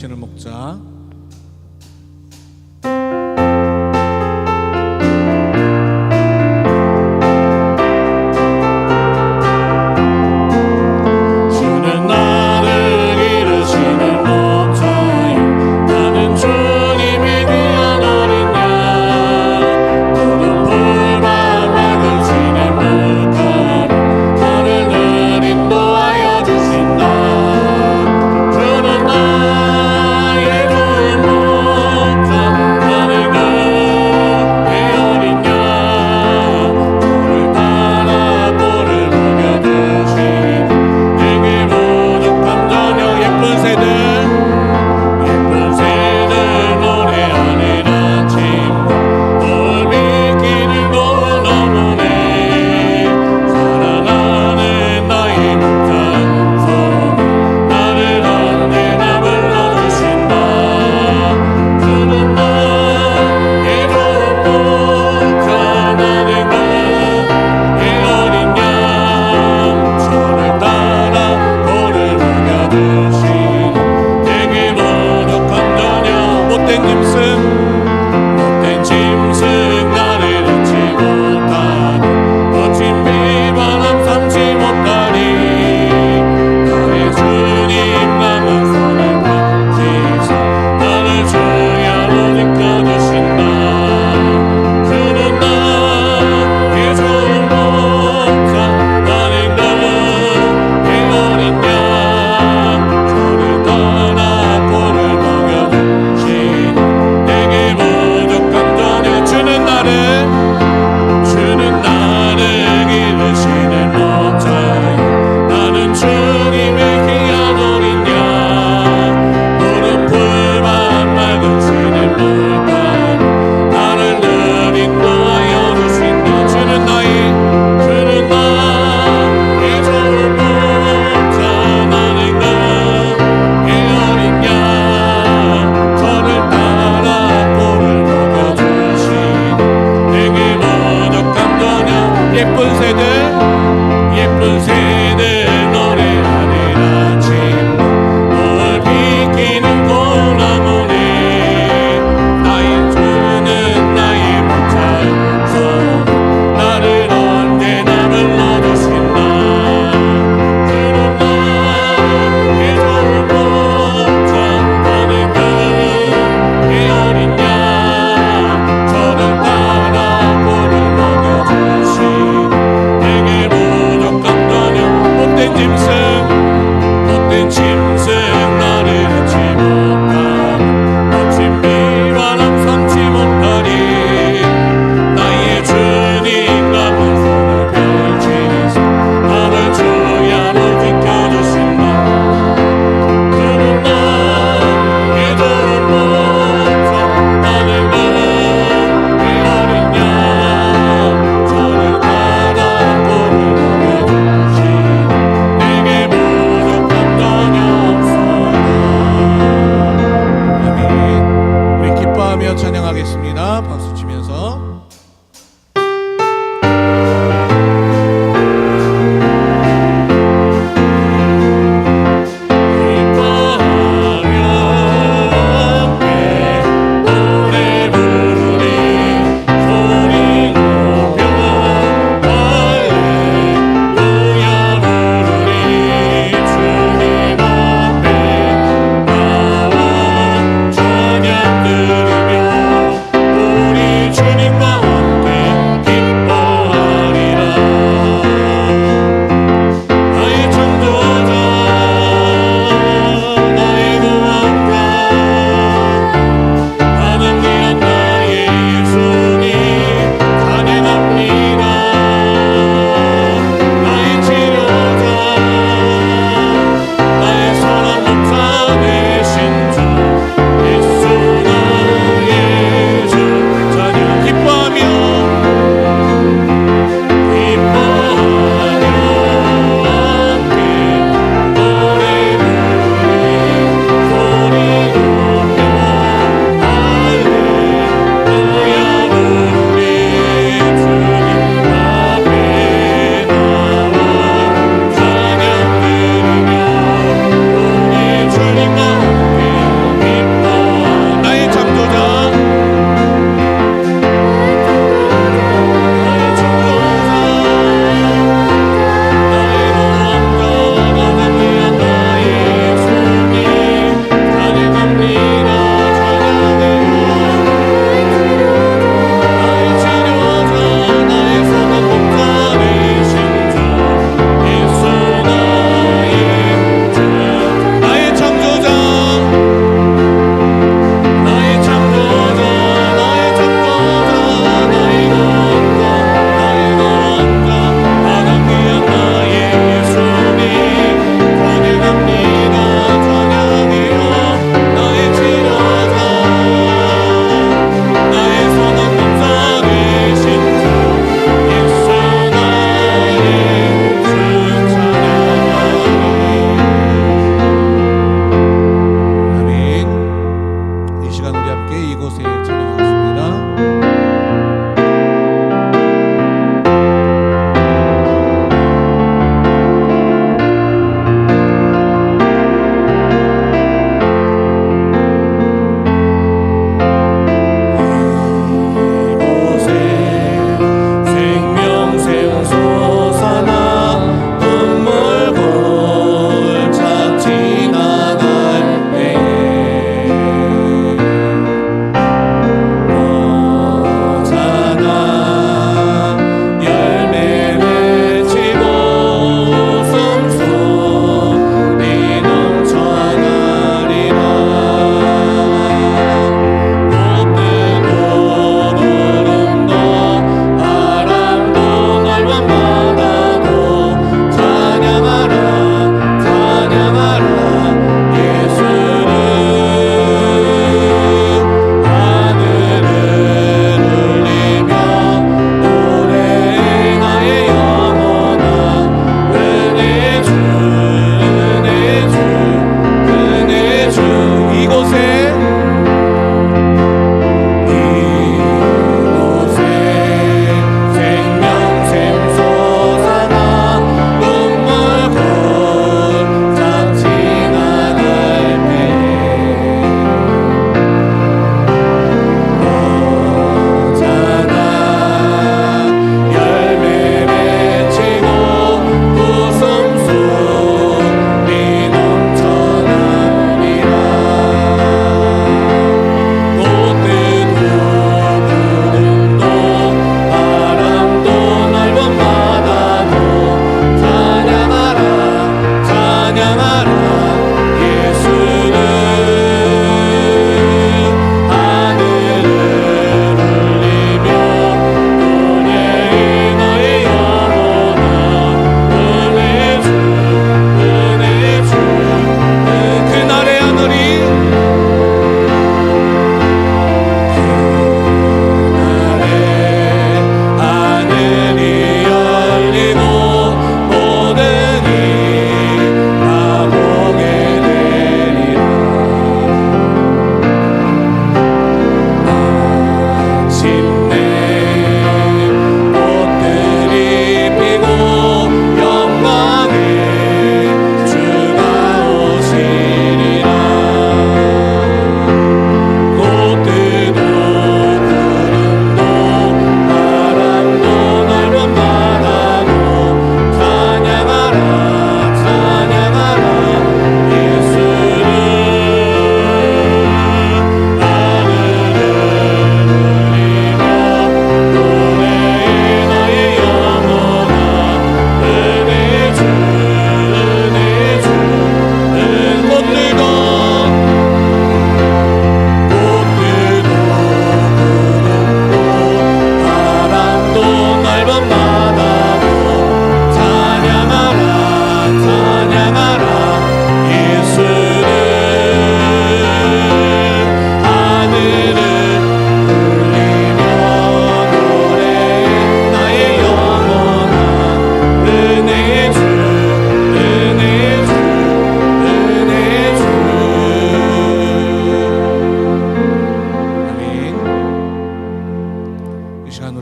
신을 목자. 주는 나를 이루시는 목자요, 나는 주님이 귀한 어린 양. 푸른 풀과 맑은 시냇 물가로 나를 늘 인도하여 주신다. 주는 나의 주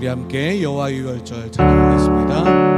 함께 여호와 유월절 찬양하겠습니다.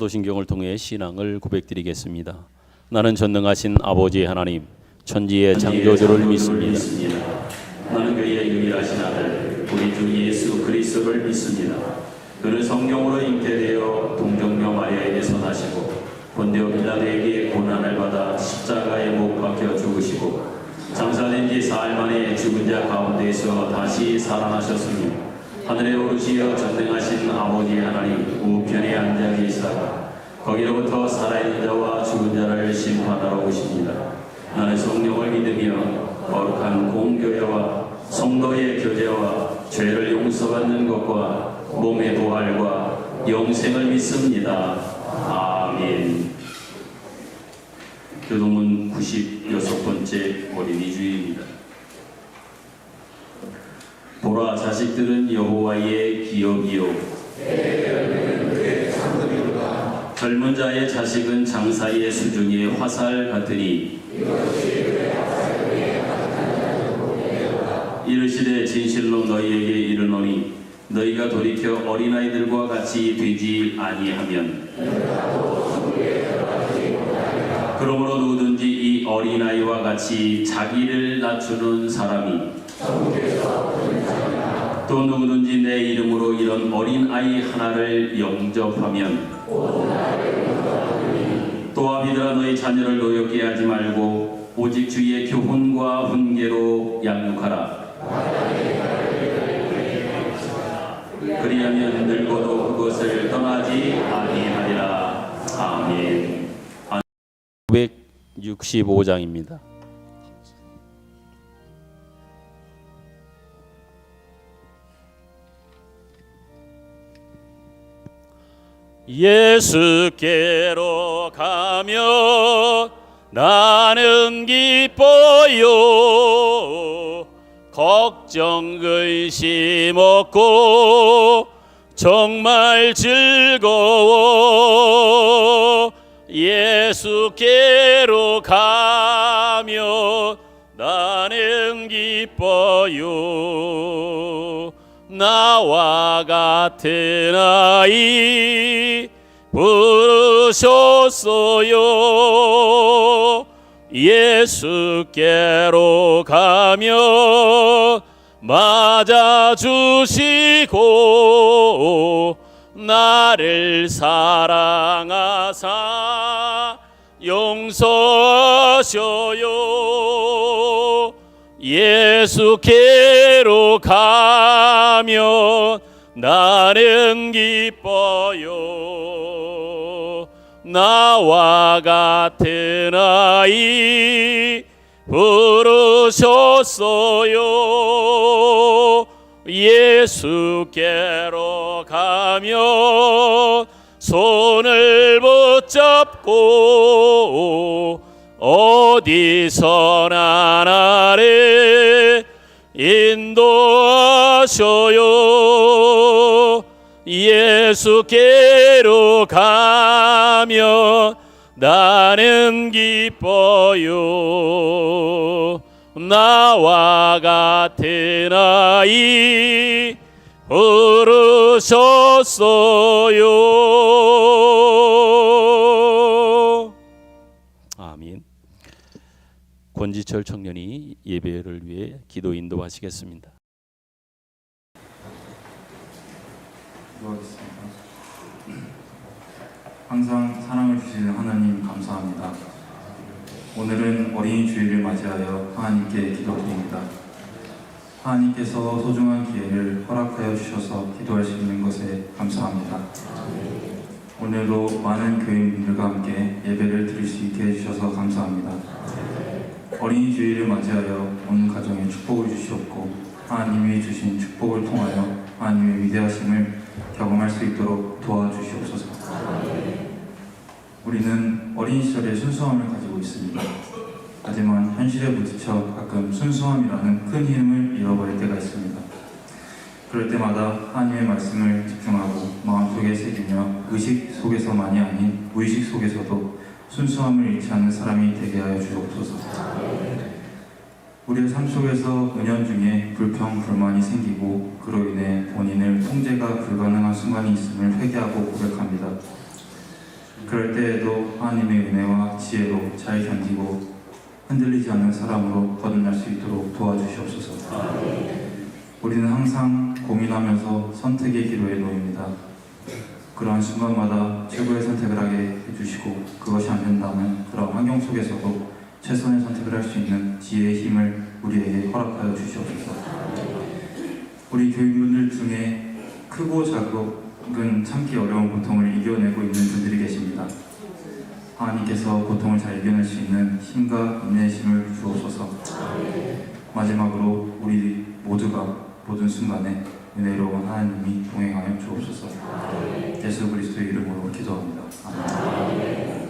사도신경을 통해 신앙을 고백드리겠습니다. 나는 전능하신 아버지 하나님, 천지의 창조주를 믿습니다. 나는 그의 유일하신 아들, 우리 주 예수 그리스도를 믿습니다. 그는 성령으로 잉태되어 동정녀 마리아에게서 나시고 본디오 빌라도에게 고난을 받아 십자가에 못 박혀 죽으시고 장사된 지 사흘 만에 죽은 자 가운데에서 다시 살아나셨으며 하늘에 오르시어 전능하신 아버지 하나님 우편에 앉아 계시다가 거기로부터 살아있는 자와 죽은 자를 심판하러 오십니다. 나는 성령을 믿으며 거룩한 공교회와 성도의 교제와 죄를 용서받는 것과 몸의 부활과 영생을 믿습니다. 아멘. 교동문 96번째 어린이 주일입니다. 보라, 자식들은 여호와의 기업이요 젊은 자의 자식은 장사의 수중의 화살 같으니 이르시되 진실로 너희에게 이르노니 너희가 돌이켜 어린아이들과 같이 되지 아니하면 그러므로 누구든지 이 어린아이와 같이 자기를 낮추는 사람이 또 누구든지 내 이름으로 이런 어린아이 하나를 영접하면 또 아비들아 너희 자녀를 노엽게 하지 말고 오직 주의 교훈과 훈계로 양육하라. 그리하면 늙어도 그것을 떠나지 아니하리라. 아멘. 965장입니다. 예수께로 가면 나는 기뻐요. 걱정 근심 없고 정말 즐거워. 예수께로 가면 나는 기뻐요. 나와 같은 아이 부르셨어요. 예수께로 가면 맞아주시고 나를 사랑하사 용서하셔요. 예수께로 가면 나는 기뻐요. 나와 같은 아이 부르셨어요. 예수께로 가면 손을 붙잡고 어디서나 나를 인도하셔요. 예수께로 가면 나는 기뻐요. 나와 같은 아이 부르셨어요. 아멘. 권지철 청년이 예배를 위해 기도 인도하시겠습니다. 기도하겠습니다. 항상 사랑을 주시는 하나님 감사합니다. 오늘은 어린이 주일을 맞이하여 하나님께 기도드립니다. 하나님께서 소중한 기회를 허락하여 주셔서 기도할 수 있는 것에 감사합니다. 오늘도 많은 교인분들과 함께 예배를 드릴 수 있게 해주셔서 감사합니다. 어린이 주일을 맞이하여 온 가정에 축복을 주시옵고 하나님이 주신 축복을 통하여 하나님의 위대하심을 경험할 수 있도록 도와주시옵소서. 우리는 어린 시절의 순수함을 가지고 있습니다. 하지만 현실에 부딪혀 가끔 순수함이라는 큰 힘을 잃어버릴 때가 있습니다. 그럴 때마다 하나님의 말씀을 집중하고 마음속에 새기며 의식 속에서만이 아닌 무의식 속에서도 순수함을 잃지 않는 사람이 되게 하여 주옵소서. 우리의 삶 속에서 은연중에 불평, 불만이 생기고 그로 인해 본인을 통제가 불가능한 순간이 있음을 회개하고 고백합니다. 그럴 때에도 하나님의 은혜와 지혜로 잘 견디고 흔들리지 않는 사람으로 거듭날 수 있도록 도와주시옵소서. 우리는 항상 고민하면서 선택의 기로에 놓입니다. 그러한 순간마다 최고의 선택을 하게 해주시고 그것이 안 된다면 그런 환경 속에서도 최선의 선택을 할 수 있는 지혜의 힘을 우리에게 허락하여 주시옵소서. 우리 교인분들 중에 크고 작은 참기 어려운 고통을 이겨내고 있는 분들이 계십니다. 하나님께서 고통을 잘 이겨낼 수 있는 힘과 인내심을 주옵소서. 마지막으로 우리 모두가 모든 순간에 은혜로운 하나님이 동행하여 주옵소서. 예수 그리스도의 이름으로 기도합니다. 아멘.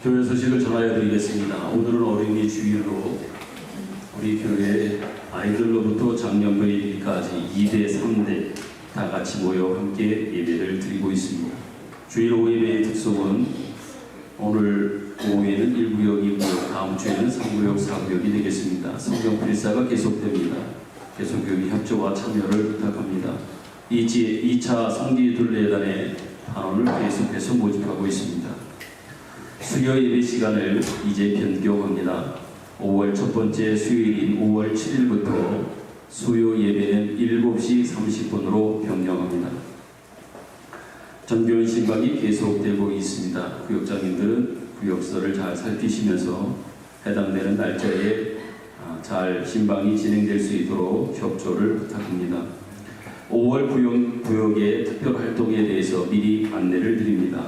교회 소식을 전하여 드리겠습니다. 오늘은 어린이 주일로 우리 교회 아이들로부터 장년부까지 2대 3대 다 같이 모여 함께 예배를 드리고 있습니다. 주일 오후 예배의 특성은 오늘 오후에는 1구역, 2구역, 다음 주에는 3구역, 4구역이 되겠습니다. 성경 필사가 계속됩니다. 계속 교회 협조와 참여를 부탁합니다. 2차 성지 둘레단의 반원을 계속해서 모집하고 있습니다. 수요 예배 시간을 이제 변경합니다. 5월 첫 번째 수요일인 5월 7일부터 수요 예배는 7시 30분으로 변경합니다. 전교원 신방이 계속되고 있습니다. 구역장님들은 구역서를 잘 살피시면서 해당되는 날짜에 잘 신방이 진행될 수 있도록 협조를 부탁합니다. 5월 구역의 특별 활동에 대해서 미리 안내를 드립니다.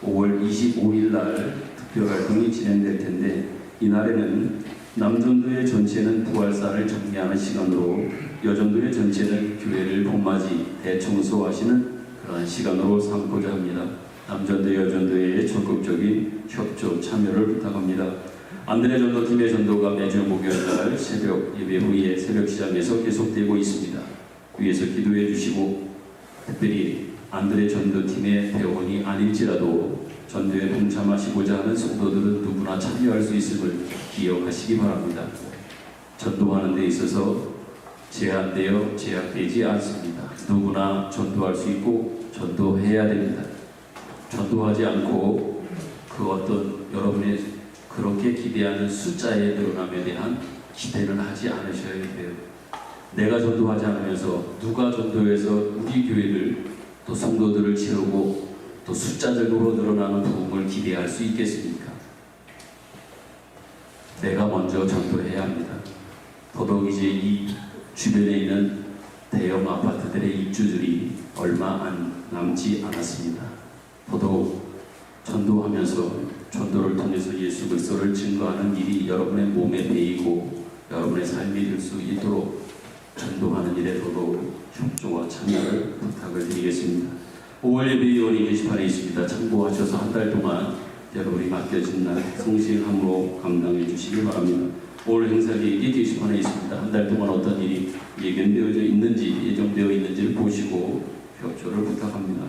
5월 25일 날 특별 활동이 진행될 텐데 이날에는 남전도회 전체는 부활사를 정리하는 시간으로 여전도회 전체는 교회를 봄맞이 대청소하시는 그러한 시간으로 삼고자 합니다. 남전도회 여전도회의 적극적인 협조 참여를 부탁합니다. 안드레 전도팀의 전도가 매주 목요일날 새벽 예배 후에 새벽 시장에서 계속되고 있습니다. 위에서 기도해 주시고 특별히 안드레 전도팀의 회원이 아닐지라도 전도에 동참하시고자 하는 성도들은 누구나 참여할 수 있음을 기억하시기 바랍니다. 전도하는 데 있어서 제약되지 않습니다. 누구나 전도할 수 있고 전도해야 됩니다. 전도하지 않고 그 어떤 여러분의 그렇게 기대하는 숫자의 늘어남에 대한 기대는 하지 않으셔야 돼요. 내가 전도하지 않으면서 누가 전도해서 우리 교회를 또 성도들을 채우고 또 숫자적으로 늘어나는 부흥을 기대할 수 있겠습니까? 내가 먼저 전도해야 합니다. 더더욱 이제 이 주변에 있는 대형 아파트들의 입주들이 얼마 남지 않았습니다. 더더욱 전도하면서 전도를 통해서 예수 그리스도를 증거하는 일이 여러분의 몸에 배이고 여러분의 삶이 될 수 있도록 전도하는 일에 더더욱 협조와 참여를 부탁을 드리겠습니다. 5월 예배 요원이 게시판에 있습니다. 참고하셔서 한 달 동안 여러분이 맡겨진 날 성실함으로 감당해 주시기 바랍니다. 오늘 행사 계획이 게시판에 있습니다. 한 달 동안 어떤 일이 예견되어져 있는지 예정되어 있는지를 보시고 협조를 부탁합니다.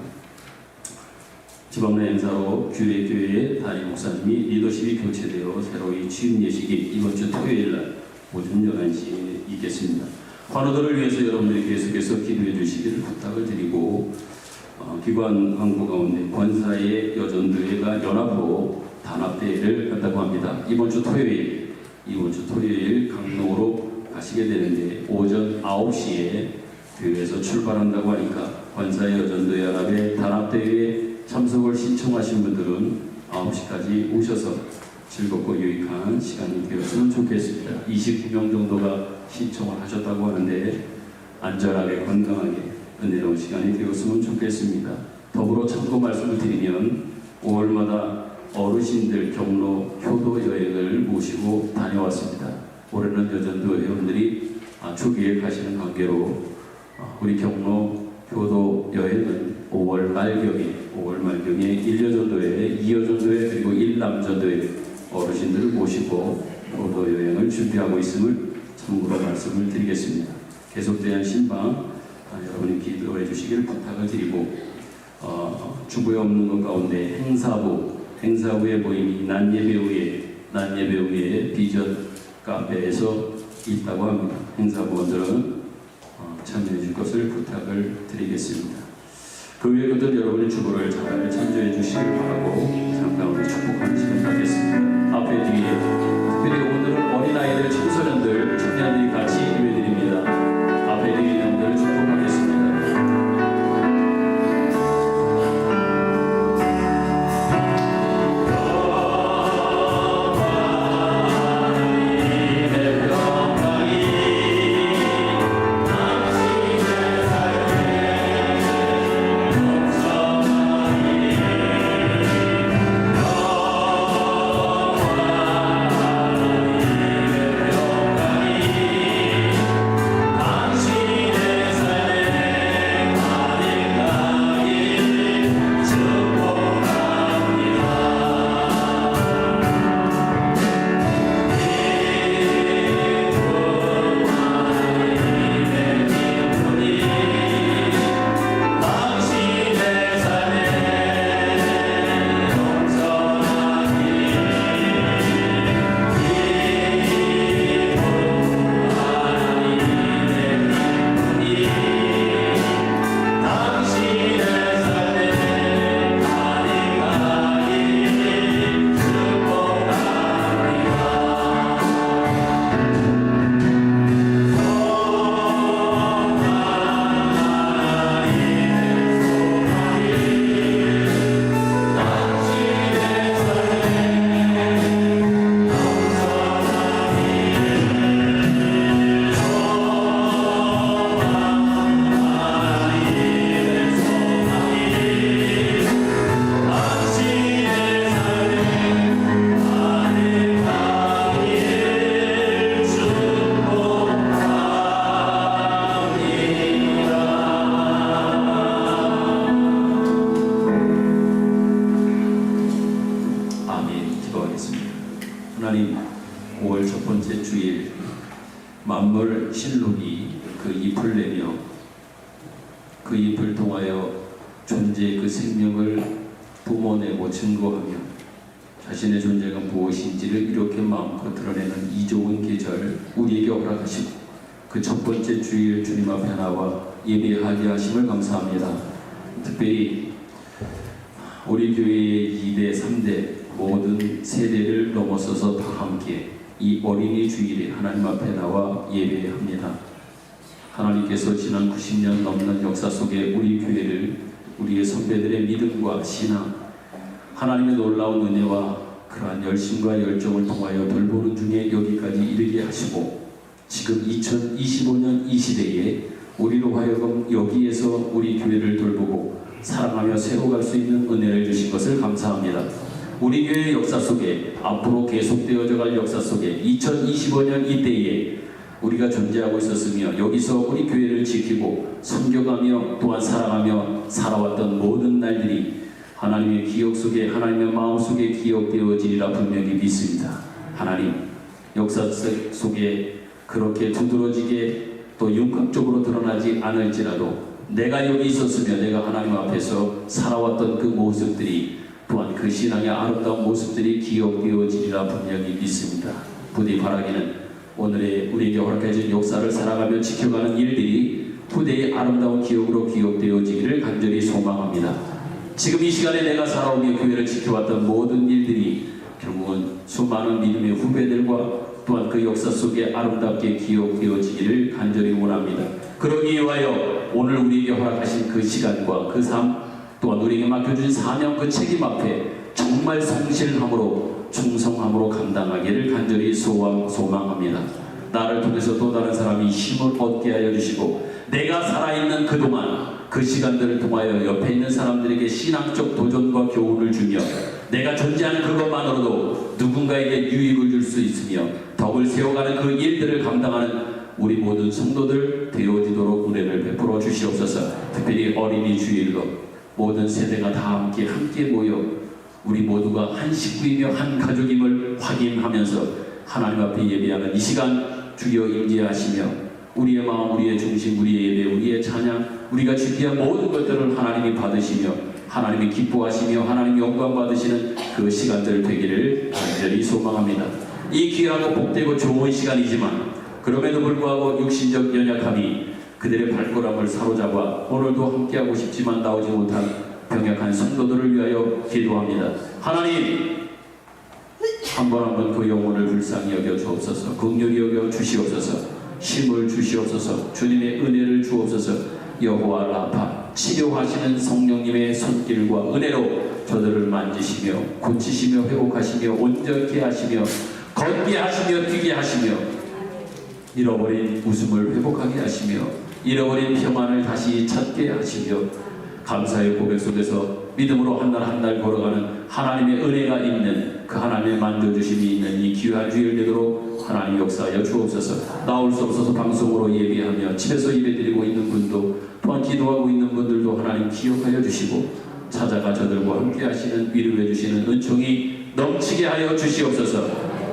지방내 행사로 규례교회의 담임 목사님이 리더십이 교체되어 새로이 취임 예식이 이번 주 토요일 날 오전 11시에 있겠습니다. 환우들을 위해서 여러분들이 계속해서 기도해 주시기를 부탁을 드리고 기관 광고 가운데 권사의 여전도회가 연합으로 단합대회를 한다고 합니다. 이번 주 토요일 강릉으로 가시게 되는데 오전 9시에 교회에서 출발한다고 하니까 권사의 여전도회 연합의 단합대회에 참석을 신청하신 분들은 9시까지 오셔서 즐겁고 유익한 시간이 되었으면 좋겠습니다. 29명 정도가 신청을 하셨다고 하는데 안전하게 건강하게 은혜로운 시간이 되었으면 좋겠습니다. 더불어 참고 말씀을 드리면 5월마다 어르신들 경로 효도 여행을 모시고 다녀왔습니다. 올해는 여전도 회원들이 초기에 가시는 관계로 우리 경로 효도 여행은 5월 말경에 1여전도회, 2여전도회 그리고 1남전도회 어르신들을 모시고 효도 여행을 준비하고 있음을 참고로 말씀을 드리겠습니다. 계속된 신방 여러분이 기도해 주시기를 부탁을 드리고 주부에 없는 것 가운데 행사부의 모임이 난예배 후에 비전 카페에서 있다고 합니다. 행사부원들은 참여해 줄 것을 부탁을 드리겠습니다. 그 외에 그들 여러분의 주보를 잘 참조해 주시길 바라고 잠깐 우리 축복하는 시간 갖겠습니다. 앞에 뒤에 특별히 오늘은 어린아이들, 청소년들, 청년들이 같이 예배드립니다. 앞에 뒤에 있는 분들을 축복하겠습니다. 만물 실록이 그 잎을 내며 그 잎을 통하여 존재의 그 생명을 뿜어내고 증거하며 자신의 존재가 무엇인지를 이렇게 마음껏 드러내는 이 좋은 계절 우리에게 허락하시고 그 첫 번째 주일 주님 앞에 나와 예배하게 하심을 감사합니다. 특별히 우리 교회의 2대, 3대 모든 세대를 넘어서서 다 함께 이 어린이 주일에 하나님 앞에 나와 예배합니다. 하나님께서 지난 90년 넘는 역사 속에 우리 교회를 우리의 선배들의 믿음과 신앙, 하나님의 놀라운 은혜와 그러한 열심과 열정을 통하여 돌보는 중에 여기까지 이르게 하시고 지금 2025년 이 시대에 우리로 하여금 여기에서 우리 교회를 돌보고 사랑하며 세워갈 수 있는 은혜를 주신 것을 감사합니다. 우리 교회의 역사 속에 앞으로 계속되어져 갈 역사 속에 2025년 이때에 우리가 존재하고 있었으며 여기서 우리 교회를 지키고 섬겨가며 또한 사랑하며 살아왔던 모든 날들이 하나님의 기억 속에 하나님의 마음 속에 기억되어지리라 분명히 믿습니다. 하나님 역사 속에 그렇게 두드러지게 또 윤곽적으로 드러나지 않을지라도 내가 여기 있었으며 내가 하나님 앞에서 살아왔던 그 모습들이 또한 그 신앙의 아름다운 모습들이 기억되어지리라 분명히 믿습니다. 부디 바라기는 오늘의 우리에게 허락해진 역사를 살아가며 지켜가는 일들이 후대의 아름다운 기억으로 기억되어지기를 간절히 소망합니다. 지금 이 시간에 내가 살아오며 교회를 지켜왔던 모든 일들이 결국은 수많은 믿음의 후배들과 또한 그 역사 속에 아름답게 기억되어지기를 간절히 원합니다. 그러기 위하여 오늘 우리에게 허락하신 그 시간과 그 삶 또한 우리에게 맡겨주신 사명 그 책임 앞에 정말 성실함으로 충성함으로 감당하기를 간절히 소망합니다. 나를 통해서 또 다른 사람이 힘을 얻게 하여 주시고 내가 살아있는 그동안 그 시간들을 통하여 옆에 있는 사람들에게 신앙적 도전과 교훈을 주며 내가 존재하는 그것만으로도 누군가에게 유익을 줄 수 있으며 덕을 세워가는 그 일들을 감당하는 우리 모든 성도들 되어지도록 은혜를 베풀어 주시옵소서. 특별히 어린이 주일로 모든 세대가 다 함께 모여 우리 모두가 한 식구이며 한 가족임을 확인하면서 하나님 앞에 예배하는 이 시간 주여 임재하시며 우리의 마음, 우리의 중심, 우리의 예배, 우리의 찬양, 우리가 준비한 모든 것들을 하나님이 받으시며 하나님이 기뻐하시며 하나님이 영광 받으시는 그 시간들 되기를 간절히 소망합니다. 이 귀하고 복되고 좋은 시간이지만 그럼에도 불구하고 육신적 연약함이 그들의 발걸음을 사로잡아 오늘도 함께하고 싶지만 나오지 못한 병약한 성도들을 위하여 기도합니다. 하나님 한 번 한 번 그 영혼을 불쌍히 여겨 주옵소서. 긍휼히 여겨 주시옵소서. 힘을 주시옵소서. 주님의 은혜를 주옵소서. 여호와 라파 치료하시는 성령님의 손길과 은혜로 저들을 만지시며 고치시며 회복하시며 온전케 하시며 걷게 하시며 뛰게 하시며 잃어버린 웃음을 회복하게 하시며 잃어버린 평안을 다시 찾게 하시며 감사의 고백 속에서 믿음으로 한 날 한 날 걸어가는 하나님의 은혜가 있는 그 하나님의 만져주심이 있는 이 귀한 주일 되도록 하나님 역사하여 주옵소서. 나올 수 없어서 방송으로 예배하며 집에서 예배드리고 있는 분도 또한 기도하고 있는 분들도 하나님 기억하여 주시고 찾아가 저들과 함께 하시는 위로해 주시는 은총이 넘치게 하여 주시옵소서.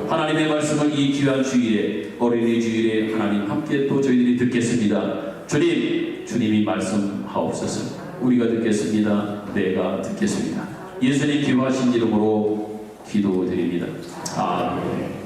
하나님의 말씀을 이 귀한 주일에 어린이 주일에 하나님 함께 또 저희들이 듣겠습니다. 주님이 말씀하옵소서. 우리가 듣겠습니다. 내가 듣겠습니다. 예수님 기뻐하신 이름으로 기도드립니다. 아멘.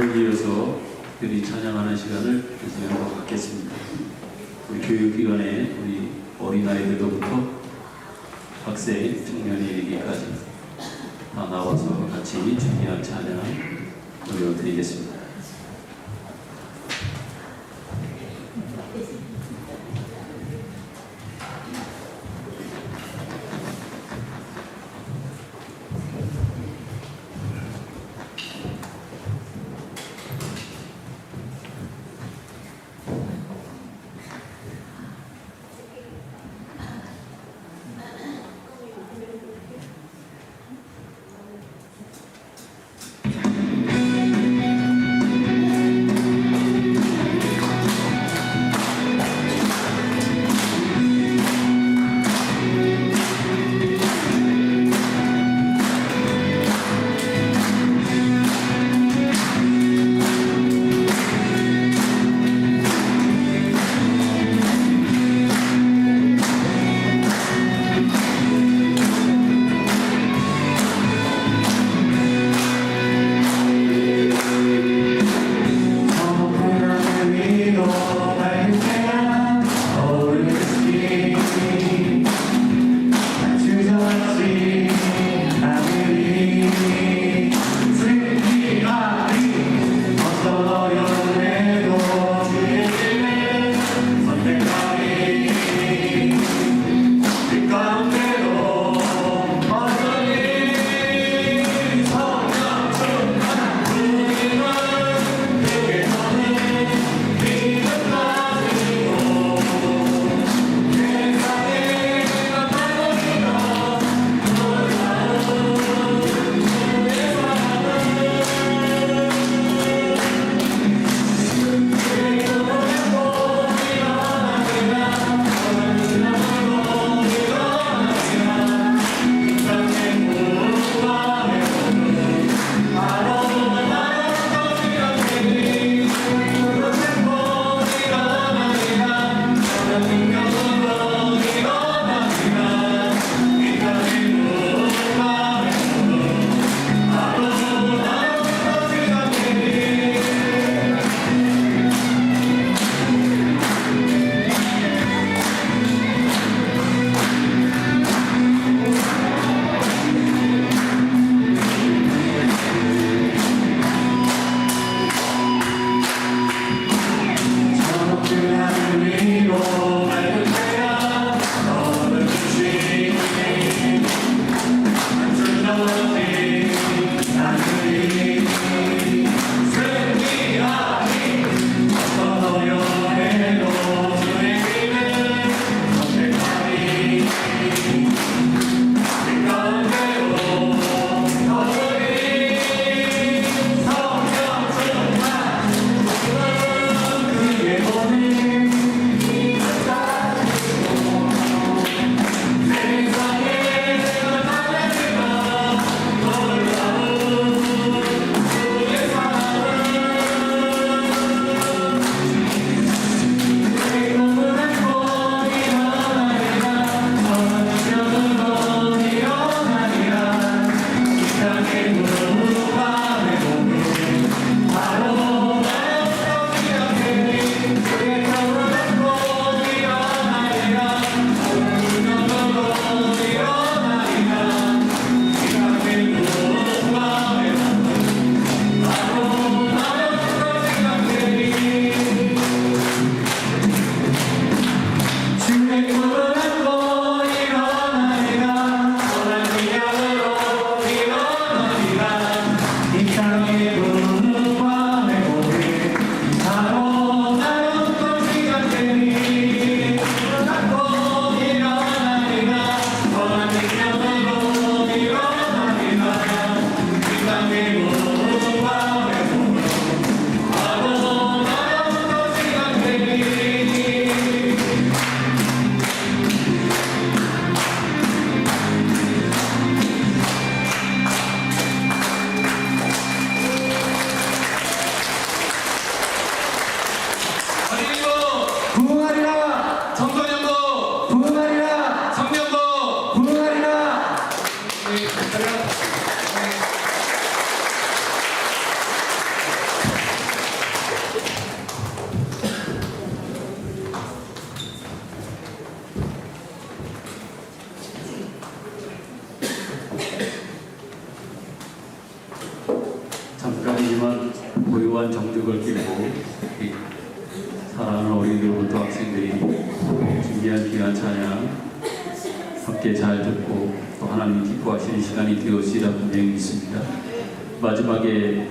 찬양을 이어서 특별히 찬양하는 시간을 진행하도록 하겠습니다. 우리 교육기관의 우리 어린아이들로부터 학생, 청년이 이르기까지 다 나와서 같이 준비한 찬양 올려드리겠습니다. 무한 정적을 끼고 이 사랑하는 어린이들부터 학생들이 준비한 귀한 찬양 함께 잘 듣고 또 하나님 기뻐하시는 시간이 되었으리라 분명히 믿습니다. 마지막에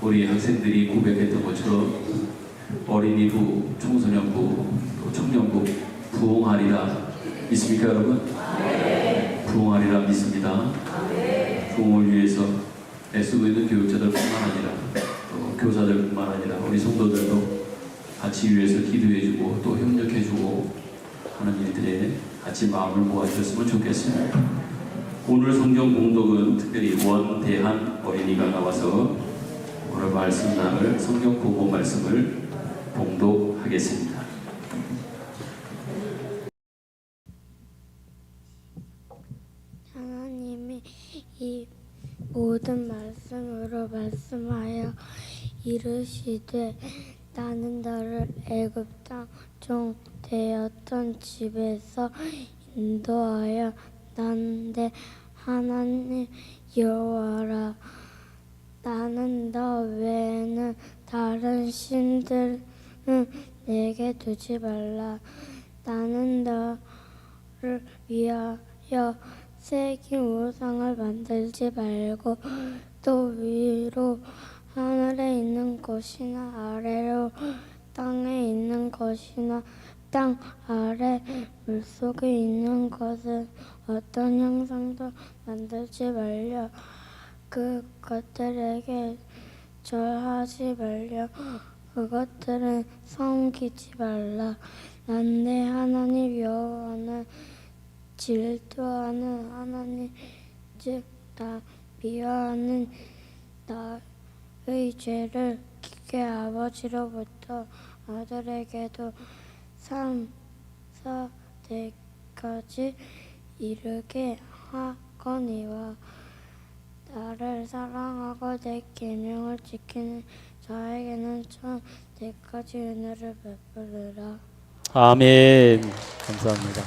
우리 학생들이 고백했던 것처럼 어린이부, 청소년부, 또 청년부 부흥하리라 믿습니까 여러분? 부흥하리라 믿습니다. 부흥을 위해서 애쓰고 있는 교육자들뿐만 아니라 또 교사들뿐만 아니라 우리 성도들도 같이 위해서 기도해주고 또 협력해주고 하는 일들에 같이 마음을 모아주셨으면 좋겠습니다. 오늘 성경 공독은 특별히 원대한 어린이가 나와서 오늘 말씀 나눌 성경 보고 말씀을 봉독하겠습니다. 하나님이 이 모든 말씀으로 말씀하여 이르시되 나는 너를 애굽 땅 되었던 집에서 인도하여 난내 하나님 여호와라. 나는 너 외에는 다른 신들은 내게 두지 말라. 나는 너를 위하여 새긴 우상을 만들지 말고 또 위로 하늘에 있는 것이나 아래로 땅에 있는 것이나 땅 아래 물속에 있는 것은 어떤 형상도 만들지 말려. 그것들에게 절하지 말려. 그것들은 섬기지 말라. 난 내 하나님 여호와는 질투하는 하나님 즉 나 미워하는 나의 죄를 기계 아버지로부터 아들에게도 3,4대까지 이르게 하거니와 나를 사랑하고 내 계명을 지키는 자에게는 1,000대까지 은혜를 베푸리라. 아멘. 감사합니다.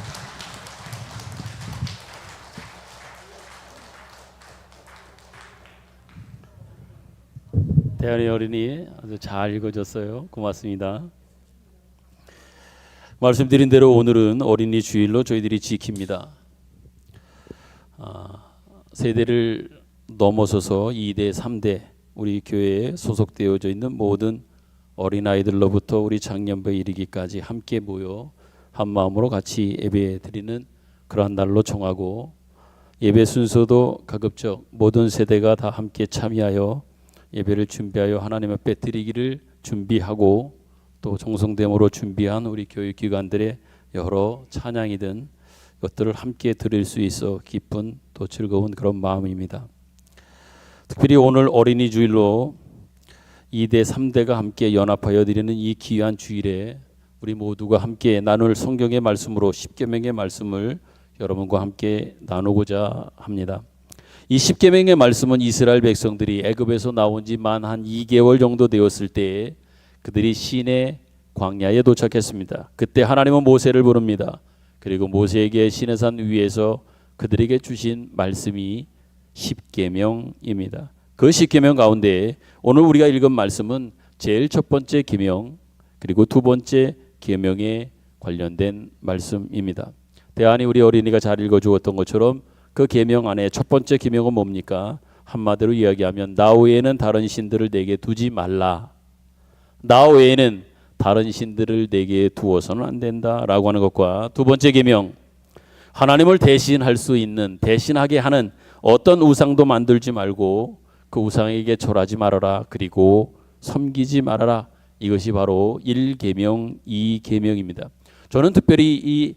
대한의 어린이 아주 잘 읽어줬어요. 고맙습니다. 말씀드린 대로 오늘은 어린이 주일로 저희들이 지킵니다. 세대를 넘어서서 2대, 3대 우리 교회에 소속되어져 있는 모든 어린아이들로부터 우리 장년부에 이르기까지 함께 모여 한 마음으로 같이 예배 드리는 그러한 날로 정하고 예배 순서도 가급적 모든 세대가 다 함께 참여하여 예배를 준비하여 하나님 앞에 드리기를 준비하고 또 정성됨으로 준비한 우리 교육기관들의 여러 찬양이든 것들을 함께 드릴 수 있어 기쁜 또 즐거운 그런 마음입니다. 특별히 오늘 어린이 주일로 2대, 3대가 함께 연합하여 드리는 이 귀한 주일에 우리 모두가 함께 나눌 성경의 말씀으로 십계명의 말씀을 여러분과 함께 나누고자 합니다. 이 십계명의 말씀은 이스라엘 백성들이 애굽에서 나온 지 만 한 2개월 정도 되었을 때 그들이 시내 광야에 도착했습니다. 그때 하나님은 모세를 부릅니다. 그리고 모세에게 시내산 위에서 그들에게 주신 말씀이 십계명입니다. 그 십계명 가운데 오늘 우리가 읽은 말씀은 제일 첫 번째 계명 그리고 두 번째 계명에 관련된 말씀입니다. 대안이 우리 어린이가 잘 읽어주었던 것처럼 그 계명 안에 첫 번째 계명은 뭡니까? 한마디로 이야기하면 나 외에는 다른 신들을 내게 두지 말라. 나 외에는 다른 신들을 내게 두어서는 안 된다라고 하는 것과 두 번째 계명 하나님을 대신할 수 있는 대신하게 하는 어떤 우상도 만들지 말고 그 우상에게 절하지 말아라. 그리고 섬기지 말아라. 이것이 바로 1계명, 2계명입니다. 저는 특별히 이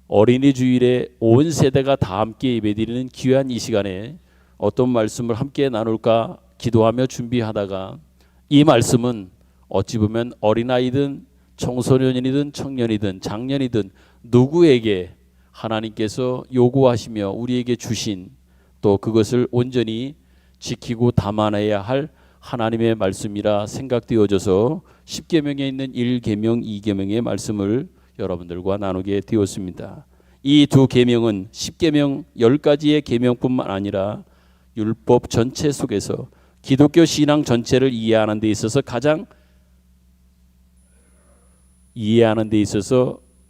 어린이 주일에 온 세대가 다 함께 예배드리는 귀한 이 시간에 어떤 말씀을 함께 나눌까 기도하며 준비하다가 이 말씀은 어찌 보면 어린아이든 청소년이든 청년이든 장년이든 누구에게 하나님께서 요구하시며 우리에게 주신 또 그것을 온전히 지키고 담아내야 할 하나님의 말씀이라 생각되어져서 십계명에 있는 1계명, 2계명의 말씀을 여러분들과 나누게 되었습니다. 이 두 계명은 십계명 10가지의 계명뿐만 아니라 율법 전체 속에서 기독교 신앙 전체를 이해하는 데 있어서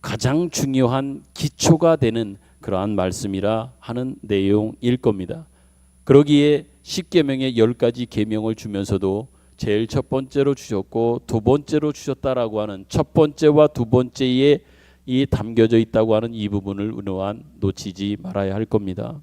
가장 중요한 기초가 되는 그러한 말씀이라 하는 내용일 겁니다. 그러기에 10계명의 10가지 계명을 주면서도 제일 첫 번째로 주셨고 두 번째로 주셨다라고 하는 첫 번째와 두 번째에 이 담겨져 있다고 하는 이 부분을 또한 놓치지 말아야 할 겁니다.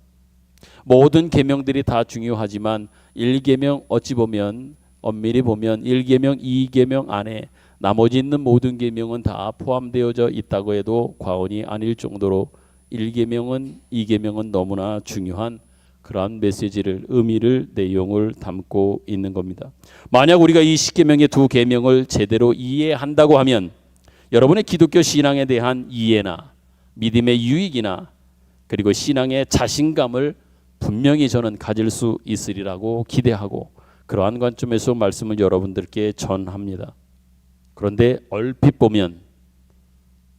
모든 계명들이 다 중요하지만 1계명 어찌 보면 엄밀히 보면 1계명 2계명 안에 나머지 있는 모든 계명은 다 포함되어져 있다고 해도 과언이 아닐 정도로 1계명은 2계명은 너무나 중요한 그러한 메시지를 의미를 내용을 담고 있는 겁니다. 만약 우리가 이 10계명의 두 계명을 제대로 이해한다고 하면 여러분의 기독교 신앙에 대한 이해나 믿음의 유익이나 그리고 신앙의 자신감을 분명히 저는 가질 수 있으리라고 기대하고 그러한 관점에서 말씀을 여러분들께 전합니다. 그런데 얼핏 보면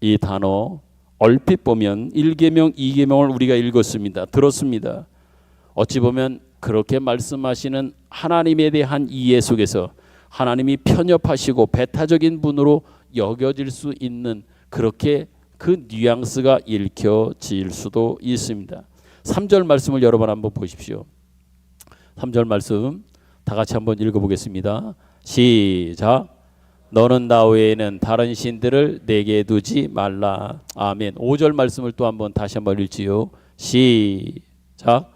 이 단어 얼핏 보면 1계명 2계명을 우리가 읽었습니다. 들었습니다. 어찌 보면 그렇게 말씀하시는 하나님에 대한 이해 속에서 하나님이 편협하시고 배타적인 분으로 여겨질 수 있는 그렇게 그 뉘앙스가 읽혀질 수도 있습니다. 3절 말씀을 여러분 한번 보십시오. 3절 말씀 다 같이 한번 읽어보겠습니다. 시작. 너는 나 외에는 다른 신들을 내게 두지 말라. 아멘. 5절 말씀을 또 한번 다시 한번 읽지요. 시작.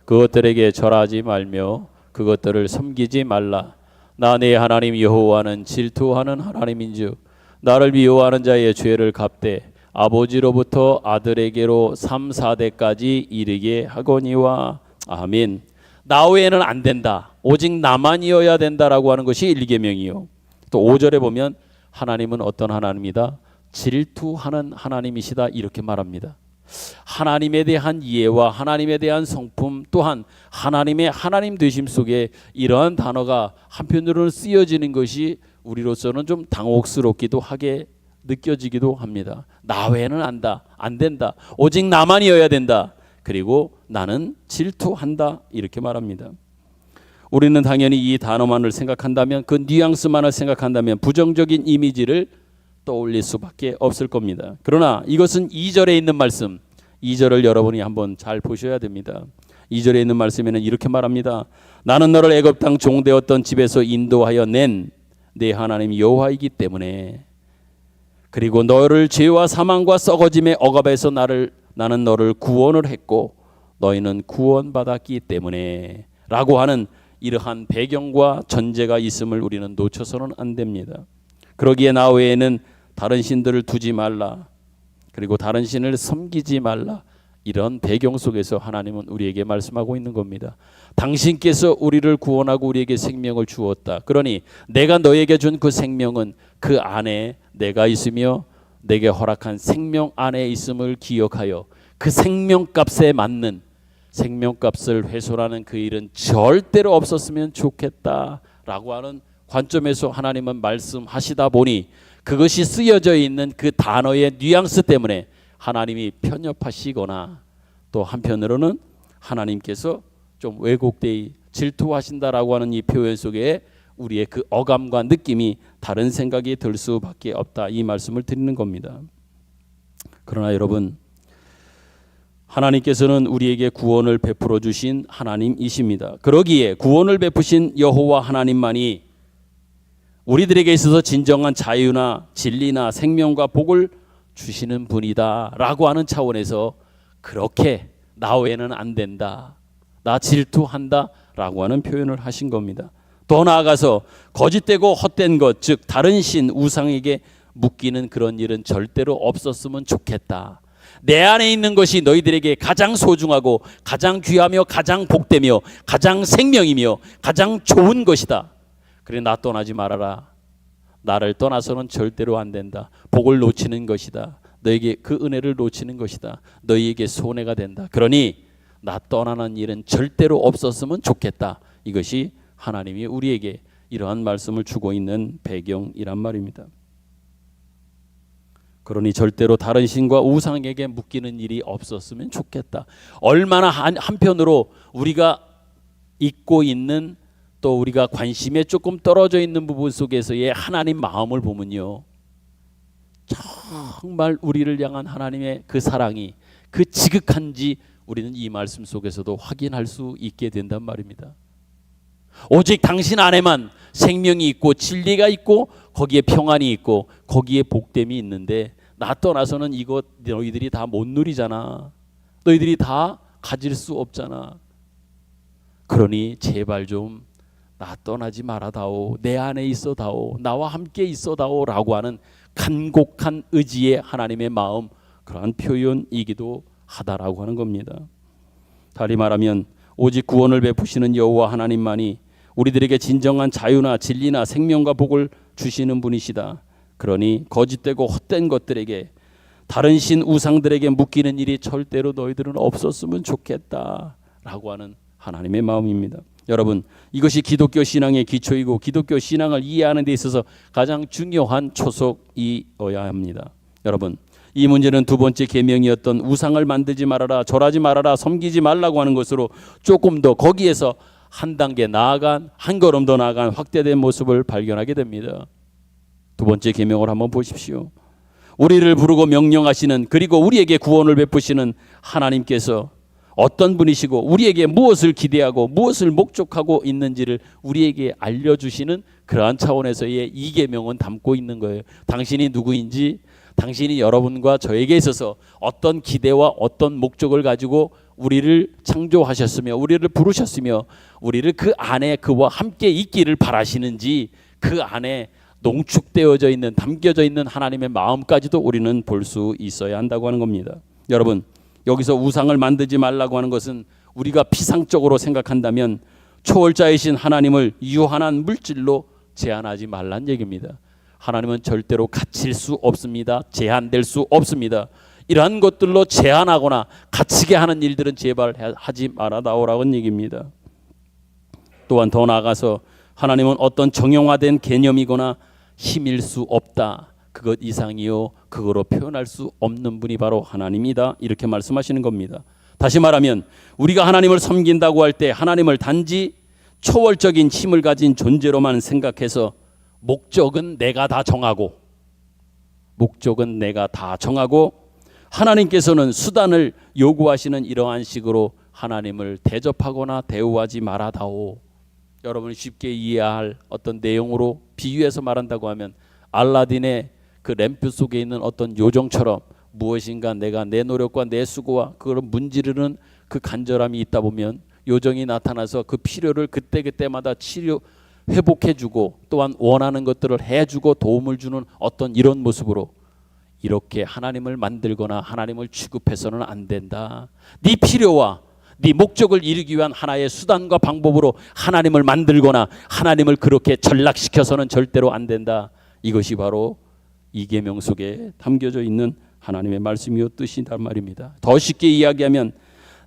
그것들에게 절하지 말며 그것들을 섬기지 말라. 나 내 하나님 여호와는 질투하는 하나님인즉 나를 미워하는 자의 죄를 갚되 아버지로부터 아들에게로 3, 4대까지 이르게 하거니와. 아멘. 나 외에는 안 된다. 오직 나만이어야 된다라고 하는 것이 1계명이요. 또 5절에 보면 하나님은 어떤 하나님이다? 질투하는 하나님이시다 이렇게 말합니다. 하나님에 대한 이해와 하나님에 대한 성품 또한 하나님의 하나님 되심 속에 이러한 단어가 한편으로는 쓰여지는 것이 우리로서는 좀 당혹스럽기도 하게 느껴지기도 합니다. 나 외에는 안 된다. 오직 나만이어야 된다. 그리고 나는 질투한다 이렇게 말합니다. 우리는 당연히 이 단어만을 생각한다면 그 뉘앙스만을 생각한다면 부정적인 이미지를 떠올릴 수밖에 없을 겁니다. 그러나 이것은 2절에 있는 말씀 2절을 여러분이 한번 잘 보셔야 됩니다. 2절에 있는 말씀에는 이렇게 말합니다. 나는 너를 애굽 땅 종되었던 집에서 인도하여 낸 내 하나님 여호와이기 때문에 그리고 너를 죄와 사망과 썩어짐의 억압에서 나는 너를 구원을 했고 너희는 구원받았기 때문에 라고 하는 이러한 배경과 전제가 있음을 우리는 놓쳐서는 안 됩니다. 그러기에 나 외에는 다른 신들을 두지 말라. 그리고 다른 신을 섬기지 말라. 이런 배경 속에서 하나님은 우리에게 말씀하고 있는 겁니다. 당신께서 우리를 구원하고 우리에게 생명을 주었다. 그러니 내가 너에게 준 그 생명은 그 안에 내가 있으며 내게 허락한 생명 안에 있음을 기억하여 그 생명값에 맞는 생명값을 훼손하는 그 일은 절대로 없었으면 좋겠다라고 하는 관점에서 하나님은 말씀하시다 보니 그것이 쓰여져 있는 그 단어의 뉘앙스 때문에 하나님이 편협하시거나 또 한편으로는 하나님께서 좀 왜곡되이 질투하신다라고 하는 이 표현 속에 우리의 그 어감과 느낌이 다른 생각이 들 수밖에 없다 이 말씀을 드리는 겁니다. 그러나 여러분 하나님께서는 우리에게 구원을 베풀어 주신 하나님이십니다. 그러기에 구원을 베푸신 여호와 하나님만이 우리들에게 있어서 진정한 자유나 진리나 생명과 복을 주시는 분이다 라고 하는 차원에서 그렇게 나 외에는 안 된다. 나 질투한다 라고 하는 표현을 하신 겁니다. 더 나아가서 거짓되고 헛된 것, 즉 다른 신 우상에게 묶이는 그런 일은 절대로 없었으면 좋겠다. 내 안에 있는 것이 너희들에게 가장 소중하고 가장 귀하며 가장 복되며 가장 생명이며 가장 좋은 것이다. 그래 나 떠나지 말아라. 나를 떠나서는 절대로 안 된다. 복을 놓치는 것이다. 너에게 그 은혜를 놓치는 것이다. 너희에게 손해가 된다. 그러니 나 떠나는 일은 절대로 없었으면 좋겠다. 이것이 하나님이 우리에게 이러한 말씀을 주고 있는 배경이란 말입니다. 그러니 절대로 다른 신과 우상에게 묶이는 일이 없었으면 좋겠다. 얼마나 한편으로 우리가 잊고 있는 또 우리가 관심에 조금 떨어져 있는 부분 속에서의 하나님 마음을 보면요, 정말 우리를 향한 하나님의 그 사랑이 그 지극한지 우리는 이 말씀 속에서도 확인할 수 있게 된단 말입니다. 오직 당신 안에만 생명이 있고 진리가 있고 거기에 평안이 있고 거기에 복됨이 있는데 나 떠나서는 이것 너희들이 다 못 누리잖아. 너희들이 다 가질 수 없잖아. 그러니 제발 좀 나 떠나지 말아다오. 내 안에 있어다오. 나와 함께 있어다오 라고 하는 간곡한 의지의 하나님의 마음, 그러한 표현이기도 하다라고 하는 겁니다. 다리 말하면 오직 구원을 베푸시는 여호와 하나님만이 우리들에게 진정한 자유나 진리나 생명과 복을 주시는 분이시다. 그러니 거짓되고 헛된 것들에게, 다른 신 우상들에게 묶이는 일이 절대로 너희들은 없었으면 좋겠다 라고 하는 하나님의 마음입니다. 여러분, 이것이 기독교 신앙의 기초이고 기독교 신앙을 이해하는 데 있어서 가장 중요한 초석이어야 합니다. 여러분, 이 문제는 두 번째 계명이었던 우상을 만들지 말아라, 절하지 말아라, 섬기지 말라고 하는 것으로 조금 더 거기에서 한 단계 나아간, 한 걸음 더 나아간 확대된 모습을 발견하게 됩니다. 두 번째 계명을 한번 보십시오. 우리를 부르고 명령하시는, 그리고 우리에게 구원을 베푸시는 하나님께서 어떤 분이시고 우리에게 무엇을 기대하고 무엇을 목적하고 있는지를 우리에게 알려주시는 그러한 차원에서의 이 계명은 담고 있는 거예요. 당신이 누구인지, 당신이 여러분과 저에게 있어서 어떤 기대와 어떤 목적을 가지고 우리를 창조하셨으며 우리를 부르셨으며 우리를 그 안에 그와 함께 있기를 바라시는지, 그 안에 농축되어져 있는, 담겨져 있는 하나님의 마음까지도 우리는 볼 수 있어야 한다고 하는 겁니다. 여러분, 여기서 우상을 만들지 말라고 하는 것은 우리가 피상적으로 생각한다면 초월자이신 하나님을 유한한 물질로 제한하지 말란 얘기입니다. 하나님은 절대로 갇힐 수 없습니다. 제한될 수 없습니다. 이러한 것들로 제한하거나 갇히게 하는 일들은 제발 하지 말아다오라는 얘기입니다. 또한 더 나아가서 하나님은 어떤 정형화된 개념이거나 힘일 수 없다, 그것 이상이요 그거로 표현할 수 없는 분이 바로 하나님이다, 이렇게 말씀하시는 겁니다. 다시 말하면 우리가 하나님을 섬긴다고 할 때 하나님을 단지 초월적인 힘을 가진 존재로만 생각해서 목적은 내가 다 정하고 하나님께서는 수단을 요구하시는 이러한 식으로 하나님을 대접하거나 대우하지 말아다오. 여러분이 쉽게 이해할 어떤 내용으로 비유해서 말한다고 하면 알라딘의 그 램프 속에 있는 어떤 요정처럼 무엇인가 내가 내 노력과 내 수고와 그걸 문지르는 그 간절함이 있다 보면 요정이 나타나서 그 필요를 그때그때마다 치료 회복해주고 또한 원하는 것들을 해주고 도움을 주는 어떤 이런 모습으로, 이렇게 하나님을 만들거나 하나님을 취급해서는 안 된다. 네 필요와 네 목적을 이루기 위한 하나의 수단과 방법으로 하나님을 만들거나 하나님을 그렇게 전락시켜서는 절대로 안 된다. 이것이 바로 이 계명 속에 담겨져 있는 하나님의 말씀이요 뜻이란 말입니다. 더 쉽게 이야기하면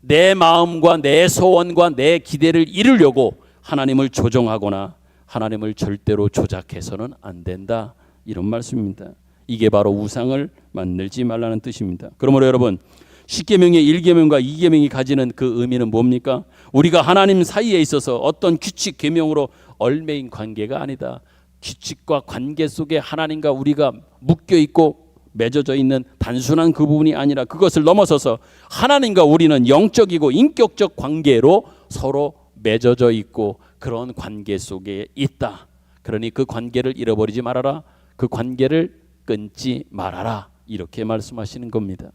내 마음과 내 소원과 내 기대를 이루려고 하나님을 조정하거나 하나님을 절대로 조작해서는 안 된다, 이런 말씀입니다. 이게 바로 우상을 만들지 말라는 뜻입니다. 그러므로 여러분, 10계명의 1계명과 2계명이 가지는 그 의미는 뭡니까? 우리가 하나님 사이에 있어서 어떤 규칙 계명으로 얽매인 관계가 아니다. 규칙과 관계 속에 하나님과 우리가 묶여 있고 맺어져 있는 단순한 그 부분이 아니라 그것을 넘어서서 하나님과 우리는 영적이고 인격적 관계로 서로 맺어져 있고 그런 관계 속에 있다. 그러니 그 관계를 잃어버리지 말아라. 그 관계를 끊지 말아라. 이렇게 말씀하시는 겁니다.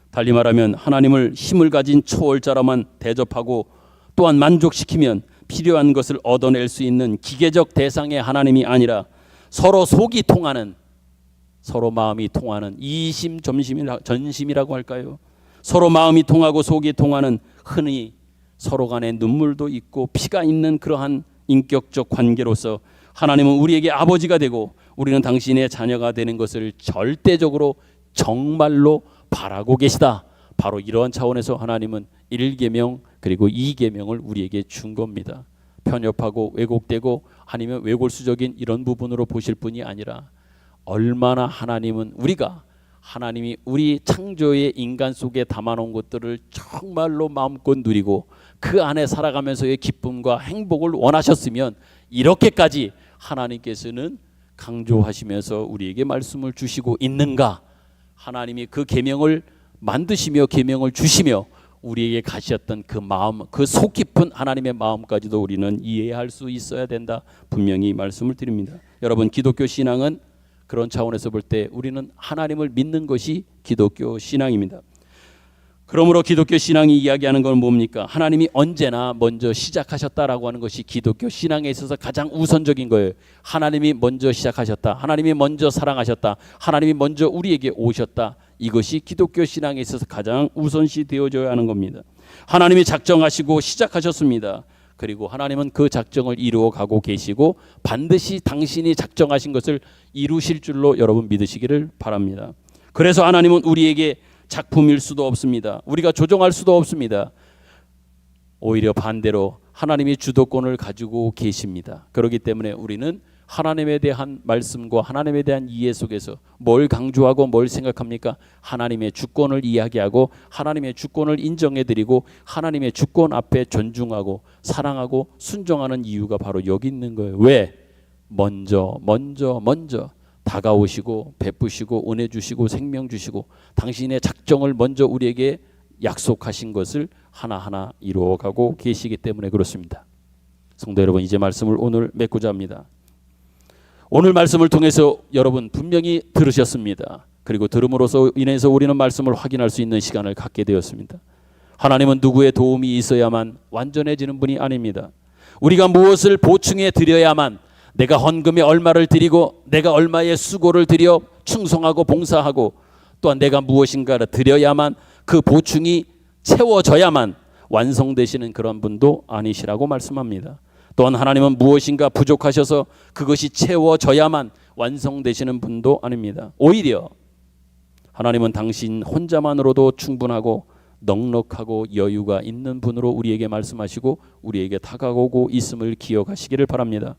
달리 말하면 하나님을 힘을 가진 초월자로만 대접하고 또한 만족시키면 필요한 것을 얻어낼 수 있는 기계적 대상의 하나님이 아니라 서로 속이 통하는, 서로 마음이 통하는 전심이라고 할까요? 서로 마음이 통하고 속이 통하는, 흔히 서로 간에 눈물도 있고 피가 있는 그러한 인격적 관계로서 하나님은 우리에게 아버지가 되고 우리는 당신의 자녀가 되는 것을 절대적으로 정말로 바라고 계시다. 바로 이러한 차원에서 하나님은 1계명 그리고 2계명을 우리에게 준 겁니다. 편협하고 왜곡되고 아니면 왜골수적인 이런 부분으로 보실 뿐이 아니라 얼마나 하나님은 우리가 하나님이 우리 창조의 인간 속에 담아놓은 것들을 정말로 마음껏 누리고 그 안에 살아가면서의 기쁨과 행복을 원하셨으면 이렇게까지 하나님께서는 강조하시면서 우리에게 말씀을 주시고 있는가? 하나님이 그 계명을 만드시며 계명을 주시며 우리에게 가셨던 그 마음, 그 속 깊은 하나님의 마음까지도 우리는 이해할 수 있어야 된다, 분명히 말씀을 드립니다. 여러분, 기독교 신앙은 그런 차원에서 볼 때 우리는 하나님을 믿는 것이 기독교 신앙입니다. 그러므로 기독교 신앙이 이야기하는 건 뭡니까? 하나님이 언제나 먼저 시작하셨다라고 하는 것이 기독교 신앙에 있어서 가장 우선적인 거예요. 하나님이 먼저 시작하셨다. 하나님이 먼저 사랑하셨다. 하나님이 먼저 우리에게 오셨다. 이것이 기독교 신앙에 있어서 가장 우선시 되어져야 하는 겁니다. 하나님이 작정하시고 시작하셨습니다. 그리고 하나님은 그 작정을 이루어 가고 계시고 반드시 당신이 작정하신 것을 이루실 줄로 여러분 믿으시기를 바랍니다. 그래서 하나님은 우리에게 작품일 수도 없습니다. 우리가 조종할 수도 없습니다. 오히려 반대로 하나님이 주도권을 가지고 계십니다. 그렇기 때문에 우리는 하나님에 대한 말씀과 하나님에 대한 이해 속에서 뭘 강조하고 뭘 생각합니까? 하나님의 주권을 이야기하고 하나님의 주권을 인정해드리고 하나님의 주권 앞에 존중하고 사랑하고 순종하는 이유가 바로 여기 있는 거예요. 왜? 먼저 다가오시고 베푸시고 은혜 주시고 생명 주시고 당신의 작정을 먼저 우리에게 약속하신 것을 하나하나 이루어가고 계시기 때문에 그렇습니다. 성도 여러분, 이제 말씀을 오늘 맺고자 합니다. 오늘 말씀을 통해서 여러분 분명히 들으셨습니다. 그리고 들음으로써 인해서 우리는 말씀을 확인할 수 있는 시간을 갖게 되었습니다. 하나님은 누구의 도움이 있어야만 완전해지는 분이 아닙니다. 우리가 무엇을 보충해 드려야만, 내가 헌금에 얼마를 드리고 내가 얼마의 수고를 드려 충성하고 봉사하고 또한 내가 무엇인가를 드려야만 그 보충이 채워져야만 완성되시는 그런 분도 아니시라고 말씀합니다. 또한 하나님은 무엇인가 부족하셔서 그것이 채워져야만 완성되시는 분도 아닙니다. 오히려 하나님은 당신 혼자만으로도 충분하고 넉넉하고 여유가 있는 분으로 우리에게 말씀하시고 우리에게 다가오고 있음을 기억하시기를 바랍니다.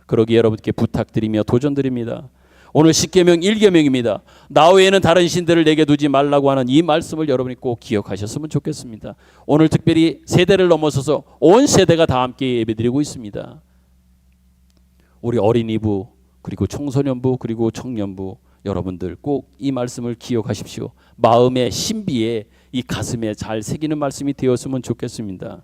그러기에 여러분께 부탁드리며 도전드립니다. 오늘 10계명 1계명입니다. 나 외에는 다른 신들을 내게 두지 말라고 하는 이 말씀을 여러분이 꼭 기억하셨으면 좋겠습니다. 오늘 특별히 세대를 넘어서서 온 세대가 다 함께 예배드리고 있습니다. 우리 어린이부 그리고 청소년부 그리고 청년부 여러분들 꼭 이 말씀을 기억하십시오. 마음의 신비에 이 가슴에 잘 새기는 말씀이 되었으면 좋겠습니다.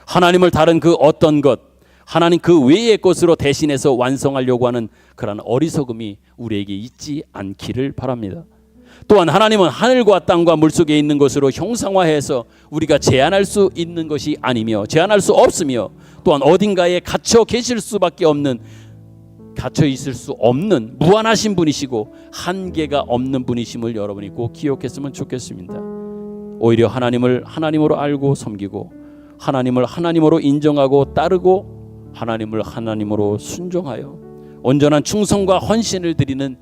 하나님을 다른 그 어떤 것, 하나님 그 외의 것으로 대신해서 완성하려고 하는 그런 어리석음이 우리에게 있지 않기를 바랍니다. 또한 하나님은 하늘과 땅과 물속에 있는 것으로 형상화해서 우리가 제한할 수 있는 것이 아니며 제한할 수 없으며 또한 어딘가에 갇혀 계실 수밖에 없는, 갇혀 있을 수 없는 무한하신 분이시고 한계가 없는 분이심을 여러분이 꼭 기억했으면 좋겠습니다. 오히려 하나님을 하나님으로 알고 섬기고 하나님을 하나님으로 인정하고 따르고 하나님을 하나님으로 순종하여 온전한 충성과 헌신을 드리는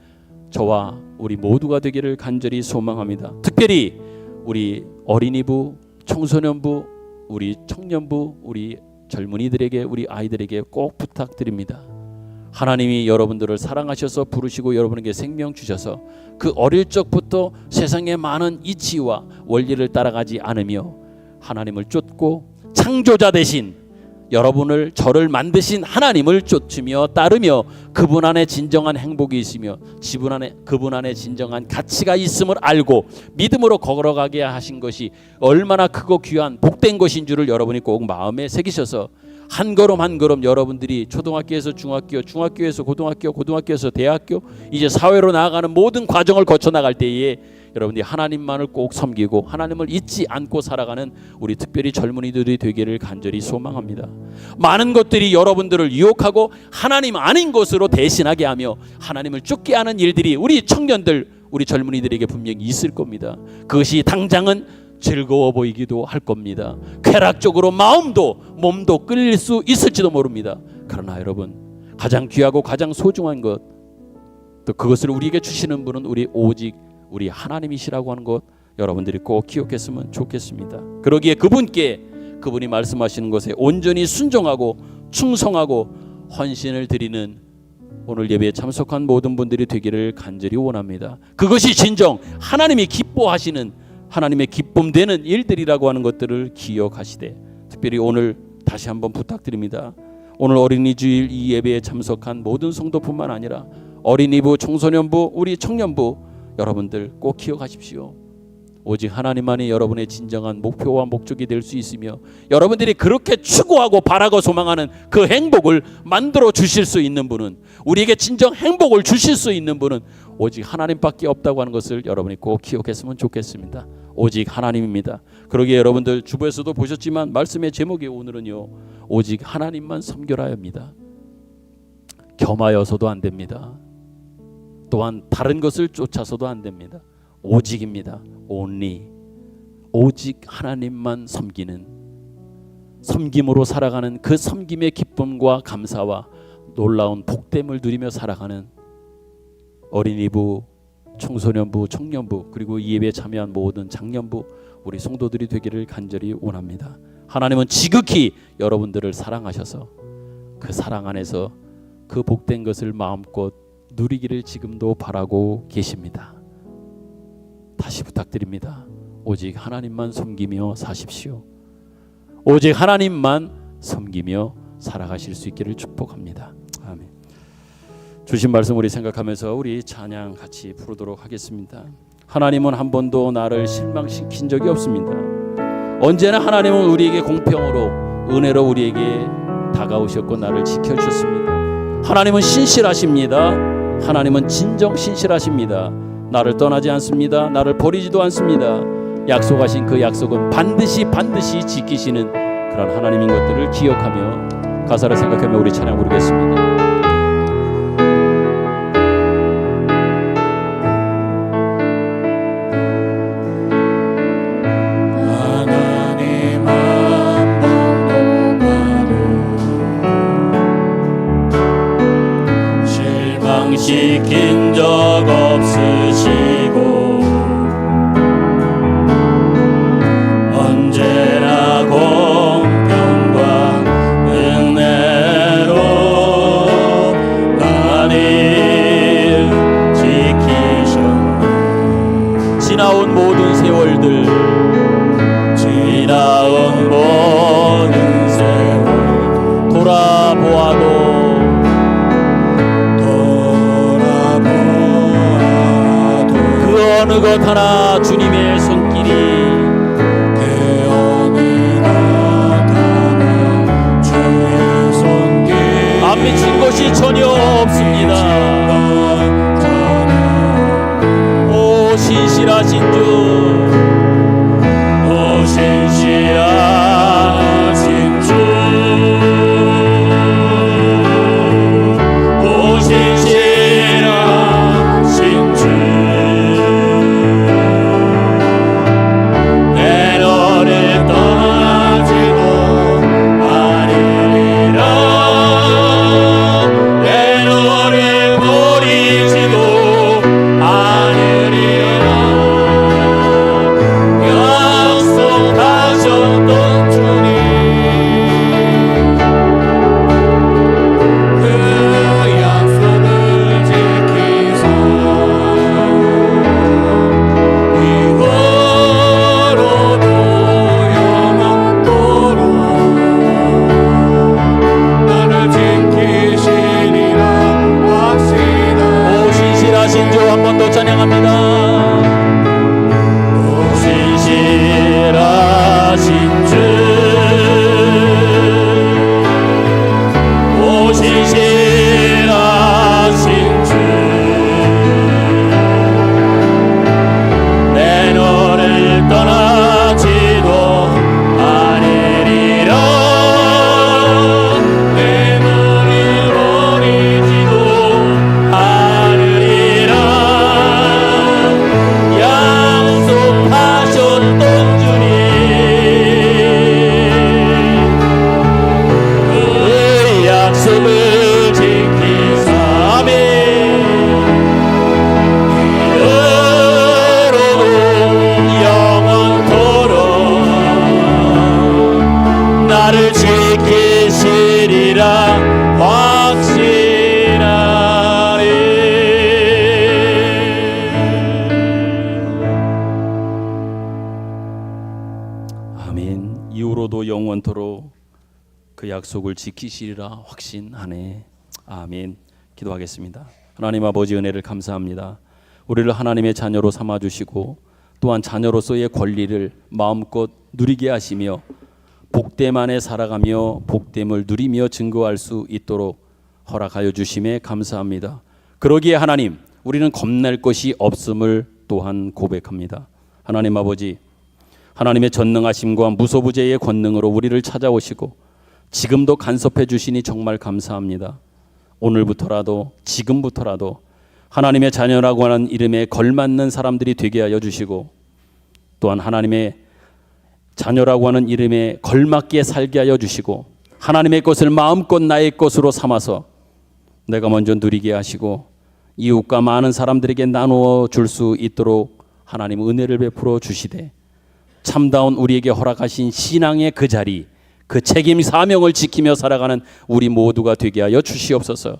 저와 우리 모두가 되기를 간절히 소망합니다. 특별히 우리 어린이부, 청소년부, 우리 청년부, 우리 젊은이들에게, 우리 아이들에게 꼭 부탁드립니다. 하나님이 여러분들을 사랑하셔서 부르시고 여러분에게 생명 주셔서 그 어릴 적부터 세상의 많은 이치와 원리를 따라가지 않으며 하나님을 쫓고 창조자 대신 여러분을 저를 만드신 하나님을 쫓으며 따르며 그분 안에 진정한 행복이 있으며 그분 안에 진정한 가치가 있음을 알고 믿음으로 걸어가게 하신 것이 얼마나 크고 귀한 복된 것인 줄을 여러분이 꼭 마음에 새기셔서 한 걸음 한 걸음 여러분들이 초등학교에서 중학교, 중학교에서 고등학교, 고등학교에서 대학교, 이제 사회로 나아가는 모든 과정을 거쳐 나갈 때에 여러분들이 하나님만을 꼭 섬기고 하나님을 잊지 않고 살아가는 우리 특별히 젊은이들이 되기를 간절히 소망합니다. 많은 것들이 여러분들을 유혹하고 하나님 아닌 것으로 대신하게 하며 하나님을 쫓게 하는 일들이 우리 청년들, 우리 젊은이들에게 분명히 있을 겁니다. 그것이 당장은 즐거워 보이기도 할 겁니다. 쾌락적으로 마음도 몸도 끌릴 수 있을지도 모릅니다. 그러나 여러분, 가장 귀하고 가장 소중한 것, 또 그것을 우리에게 주시는 분은 오직 우리 하나님이시라고 하는 것 여러분들이 꼭 기억했으면 좋겠습니다. 그러기에 그분이 말씀하시는 것에 온전히 순종하고 충성하고 헌신을 드리는 오늘 예배에 참석한 모든 분들이 되기를 간절히 원합니다. 그것이 진정 하나님이 기뻐하시는, 하나님의 기쁨되는 일들이라고 하는 것들을 기억하시되, 특별히 오늘 다시 한번 부탁드립니다. 오늘 어린이 주일 이 예배에 참석한 모든 성도뿐만 아니라 어린이부, 청소년부, 우리 청년부 여러분들 꼭 기억하십시오. 오직 하나님만이 여러분의 진정한 목표와 목적이 될 수 있으며, 여러분들이 그렇게 추구하고 바라고 소망하는 그 행복을 만들어 주실 수 있는 분은, 우리에게 진정 행복을 주실 수 있는 분은 오직 하나님밖에 없다고 하는 것을 여러분이 꼭 기억했으면 좋겠습니다. 오직 하나님입니다. 그러기에 여러분들 주부에서도 보셨지만 말씀의 제목이 오늘은요, 오직 하나님만 섬겨라 합니다. 겸하여서도 안 됩니다. 또한 다른 것을 쫓아서도 안 됩니다. 오직입니다. only. 오직 하나님만 섬기는, 섬김으로 살아가는 그 섬김의 기쁨과 감사와 놀라운 복됨을 누리며 살아가는 어린이부, 청소년부, 청년부, 그리고 이 예배에 참여한 모든 장년부, 우리 성도들이 되기를 간절히 원합니다. 하나님은 지극히 여러분들을 사랑하셔서 그 사랑 안에서 그 복된 것을 마음껏 누리기를 지금도 바라고 계십니다. 다시 부탁드립니다. 오직 하나님만 섬기며 사십시오. 오직 하나님만 섬기며 살아가실 수 있기를 축복합니다. 아멘. 주신 말씀 우리 생각하면서 우리 찬양 같이 부르도록 하겠습니다. 하나님은 한 번도 나를 실망시킨 적이 없습니다. 언제나 하나님은 우리에게 공평으로, 은혜로 우리에게 다가오셨고 나를 지켜주셨습니다. 하나님은 신실하십니다. 하나님은 진정 신실하십니다. 나를 떠나지 않습니다. 나를 버리지도 않습니다. 약속하신 그 약속은 반드시 지키시는 그런 하나님인 것들을 기억하며 가사를 생각하며 우리 찬양 부르겠습니다. 시킨 적 없으시고 언제나 공평과 은혜로 나를 지키셨네. 지나온 모든 세월들, 지나온 모든 세월 돌아보아도 어느 것 하나 주님의 손길이, 그 어느 것 하나 주의 손길 안 미친 것이 전혀 없습니다. 오 신실하신 주, 오 신실하신 주, 오 신실하신 주, 나를 지키시리라 확실하네. 앞으로도 영원토록 그 약속을 지키시리라 확신하네. 아멘. 기도하겠습니다. 하나님 아버지 은혜를 감사합니다. 우리를 하나님의 자녀로 삼아주시고 또한 자녀로서의 권리를 마음껏 누리게 하시며 복됨 안에 살아가며 복됨을 누리며 증거할 수 있도록 허락하여 주심에 감사합니다. 그러기에 하나님, 우리는 겁낼 것이 없음을 또한 고백합니다. 하나님 아버지, 하나님의 전능하심과 무소부재의 권능으로 우리를 찾아오시고 지금도 간섭해 주시니 정말 감사합니다. 오늘부터라도 지금부터라도 하나님의 자녀라고 하는 이름에 걸맞는 사람들이 되게 하여 주시고 또한 하나님의 자녀라고 하는 이름에 걸맞게 살게 하여 주시고 하나님의 것을 마음껏 나의 것으로 삼아서 내가 먼저 누리게 하시고 이웃과 많은 사람들에게 나누어 줄 수 있도록 하나님 은혜를 베풀어 주시되 참다운 우리에게 허락하신 신앙의 그 자리, 그 책임 사명을 지키며 살아가는 우리 모두가 되게 하여 주시옵소서.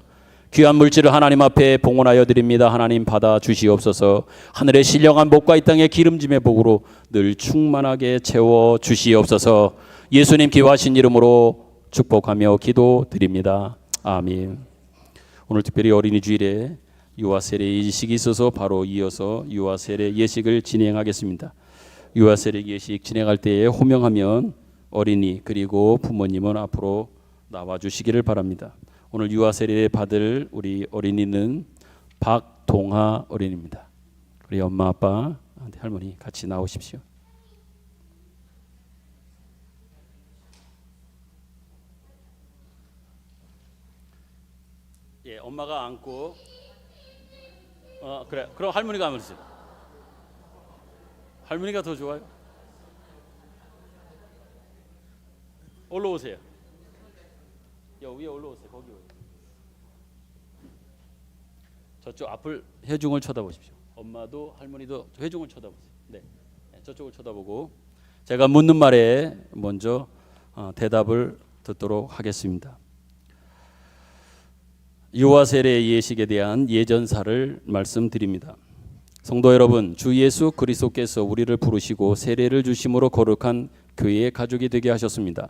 귀한 물질을 하나님 앞에 봉헌하여 드립니다. 하나님 받아 주시옵소서. 하늘의 신령한 복과 이 땅의 기름짐의 복으로 늘 충만하게 채워 주시옵소서. 예수님 귀하신 이름으로 축복하며 기도드립니다. 아멘. 오늘 특별히 어린이 주일에 유아 세례 예식이 있어서 바로 이어서 유아 세례 예식을 진행하겠습니다. 유아 세례 예식 진행할 때에 호명하면 어린이 그리고 부모님은 앞으로 나와 주시기를 바랍니다. 오늘 유아 세례 받을 우리 어린이는 박동하 어린이입니다. 우리 엄마 아빠 할머니 같이 나오십시오. 예, 엄마가 안고 그래. 그럼 할머니가 하면 되죠. 할머니가 더 좋아요. 올라오세요. 위에 올라오세요. 거기 저쪽 앞을 회중을 쳐다보십시오. 엄마도 할머니도 회중을 쳐다보세요. 네, 저쪽을 쳐다보고 제가 묻는 말에 먼저 대답을 듣도록 하겠습니다. 유아 세례 예식에 대한 예전사를 말씀드립니다. 성도 여러분, 주 예수 그리스도께서 우리를 부르시고 세례를 주심으로 거룩한 교회의 가족이 되게 하셨습니다.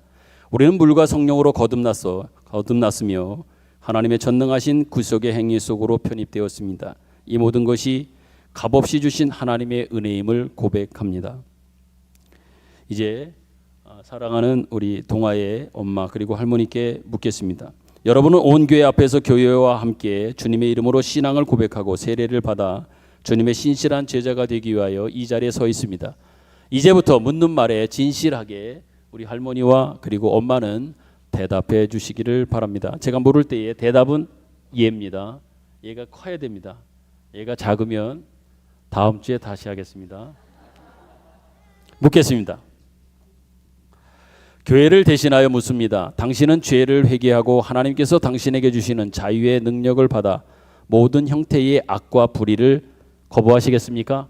우리는 물과 성령으로 거듭났으며 하나님의 전능하신 구속의 행위 속으로 편입되었습니다. 이 모든 것이 값없이 주신 하나님의 은혜임을 고백합니다. 이제 사랑하는 우리 동아의 엄마 그리고 할머니께 묻겠습니다. 여러분은 온 교회 앞에서 교회와 함께 주님의 이름으로 신앙을 고백하고 세례를 받아 주님의 신실한 제자가 되기 위하여 이 자리에 서 있습니다. 이제부터 묻는 말에 진실하게 우리 할머니와 그리고 엄마는 대답해 주시기를 바랍니다. 제가 물을 때에 대답은 예입니다. 얘가 커야 됩니다. 얘가 작으면 다음 주에 다시 하겠습니다. 묻겠습니다. 교회를 대신하여 묻습니다. 당신은 죄를 회개하고 하나님께서 당신에게 주시는 자유의 능력을 받아 모든 형태의 악과 불의를 거부하시겠습니까?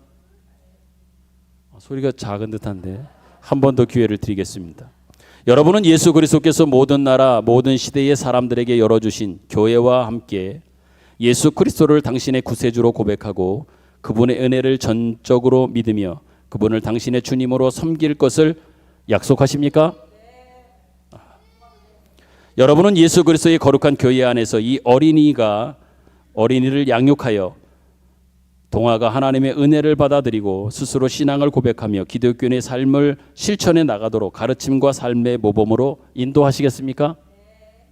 소리가 작은 듯한데 한 번 더 기회를 드리겠습니다. 여러분은 예수 그리스도께서 모든 나라 모든 시대의 사람들에게 열어주신 교회와 함께 예수 그리스도를 당신의 구세주로 고백하고 그분의 은혜를 전적으로 믿으며 그분을 당신의 주님으로 섬길 것을 약속하십니까? 여러분은 예수 그리스도의 거룩한 교회 안에서 이 어린이를 양육하여 동아가 하나님의 은혜를 받아들이고 스스로 신앙을 고백하며 기독교인의 삶을 실천해 나가도록 가르침과 삶의 모범으로 인도하시겠습니까?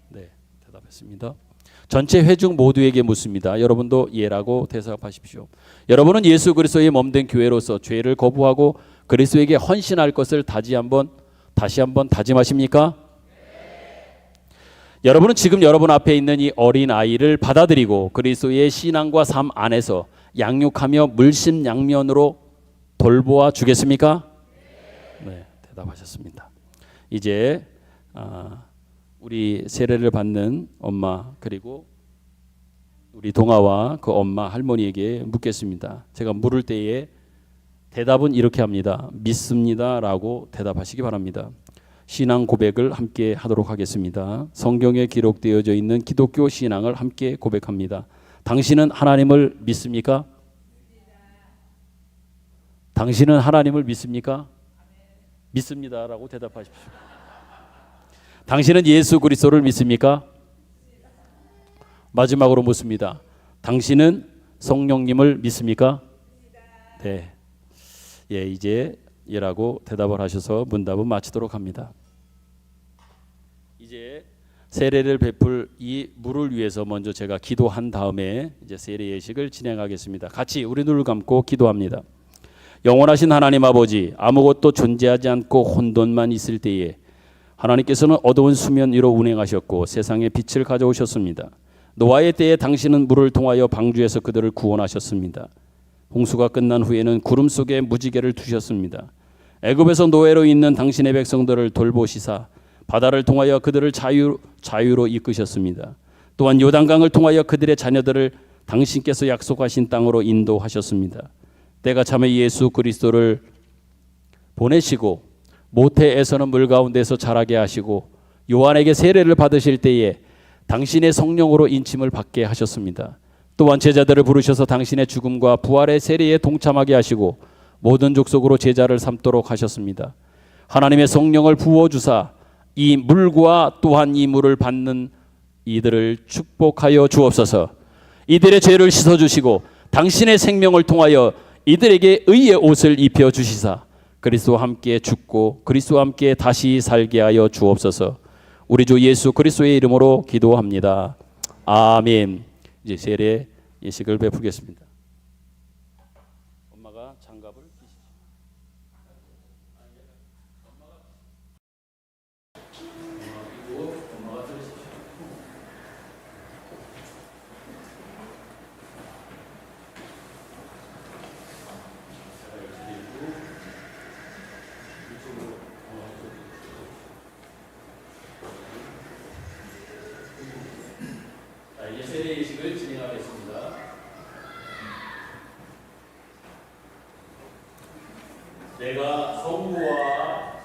네, 대답했습니다. 전체 회중 모두에게 묻습니다. 여러분도 예라고 대답하십시오. 여러분은 예수 그리스도의 몸된 교회로서 죄를 거부하고 그리스도에게 헌신할 것을 다시 한번 다짐하십니까? 여러분은 지금 여러분 앞에 있는 이 어린 아이를 받아들이고 그리스도의 신앙과 삶 안에서 양육하며 물심양면으로 돌보아 주겠습니까? 네, 대답하셨습니다. 이제 우리 세례를 받는 엄마 그리고 우리 동아와 그 엄마 할머니에게 묻겠습니다. 제가 물을 때에 대답은 이렇게 합니다. 믿습니다라고 대답하시기 바랍니다. 신앙 고백을 함께 하도록 하겠습니다. 성경에 기록되어져 있는 기독교 신앙을 함께 고백합니다. 당신은 하나님을 믿습니까? 당신은 하나님을 믿습니까? 믿습니다라고 대답하십시오. 당신은 예수 그리스도를 믿습니까? 마지막으로 묻습니다. 당신은 성령님을 믿습니까? 네. 예, 이제 예라고 대답을 하셔서 문답은 마치도록 합니다. 이제 세례를 베풀 이 물을 위해서 먼저 제가 기도한 다음에 이제 세례 예식을 진행하겠습니다. 같이 우리 눈을 감고 기도합니다. 영원하신 하나님 아버지, 아무것도 존재하지 않고 혼돈만 있을 때에 하나님께서는 어두운 수면 위로 운행하셨고 세상에 빛을 가져오셨습니다. 노아의 때에 당신은 물을 통하여 방주에서 그들을 구원하셨습니다. 홍수가 끝난 후에는 구름 속에 무지개를 두셨습니다. 애굽에서 노예로 있는 당신의 백성들을 돌보시사 바다를 통하여 그들을 자유로 이끄셨습니다. 또한 요단강을 통하여 그들의 자녀들을 당신께서 약속하신 땅으로 인도하셨습니다. 때가 차면 예수 그리스도를 보내시고 모태에서는 물 가운데서 자라게 하시고 요한에게 세례를 받으실 때에 당신의 성령으로 인침을 받게 하셨습니다. 또한 제자들을 부르셔서 당신의 죽음과 부활의 세례에 동참하게 하시고 모든 족속으로 제자를 삼도록 하셨습니다. 하나님의 성령을 부어주사 이 물과 또한 이 물을 받는 이들을 축복하여 주옵소서. 이들의 죄를 씻어주시고 당신의 생명을 통하여 이들에게 의의 옷을 입혀 주시사 그리스도와 함께 죽고 그리스도와 함께 다시 살게 하여 주옵소서. 우리 주 예수 그리스도의 이름으로 기도합니다. 아멘. 이제 세례 예식을 베푸겠습니다. 엄마가 장갑을 끼시죠. 이제 세례 예식을 진행하겠습니다. 내가 성부와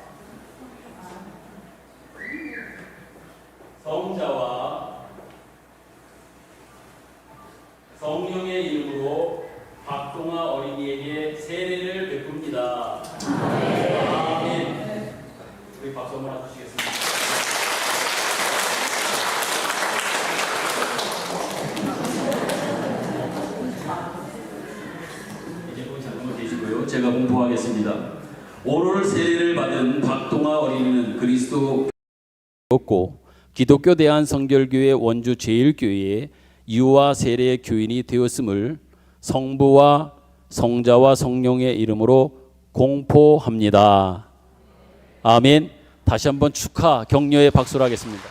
성자와 성령의 이름으로 박동아 어린이에게 세례를 베풉니다. 아멘. 우리 박수 한번 해주시겠습니다. 제가 공포하겠습니다. 오늘 세례를 받은 박동아 어린이는 그리스도였고 기독교 대한성결교회 원주 제1교회의 유아 세례 교인이 되었음을 성부와 성자와 성령의 이름으로 공포합니다. 아멘. 다시 한번 축하 격려의 박수를 하겠습니다.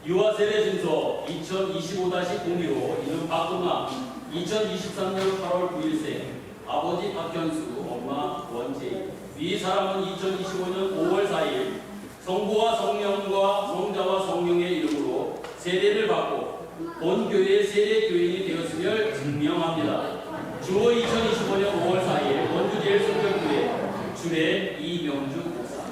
유아 세례 증서 2025-02로 이름 박동아 2023년 8월 9일생 아버지 박현수 엄마 원재희 위 사람은 2025년 5월 4일 성부와 성령과 성자와 성령의 이름으로 세례를 받고 본 교회의 세례 교인이 되었음을 증명합니다. 주어 2025년 5월 4일 원주 제일성결교회 주례 이명주 목사.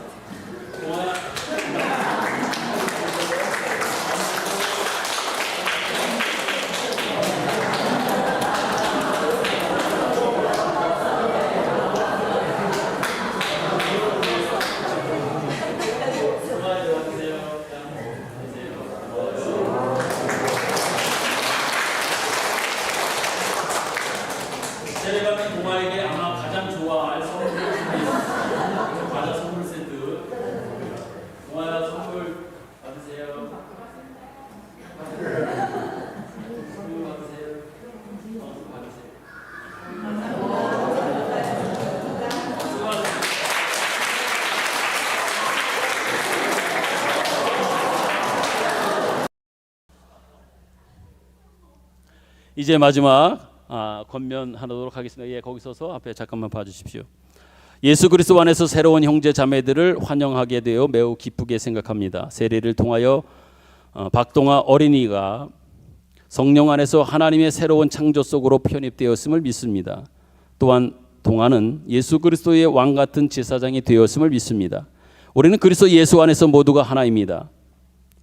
세례받은 동아에게 아마 가장 좋아할 선물을 준비했습니다. 과자 선물 세트. 동아야 선물 받으세요. 선물 받으세요. 받으세요. 이제 마지막 권면하도록 하겠습니다. 예, 거기 서서 앞에 잠깐만 봐주십시오. 예수 그리스도 안에서 새로운 형제 자매들을 환영하게 되어 매우 기쁘게 생각합니다. 세례를 통하여 박동아 어린이가 성령 안에서 하나님의 새로운 창조 속으로 편입되었음을 믿습니다. 또한 동화는 예수 그리스도의 왕 같은 제사장이 되었음을 믿습니다. 우리는 그리스도 예수 안에서 모두가 하나입니다.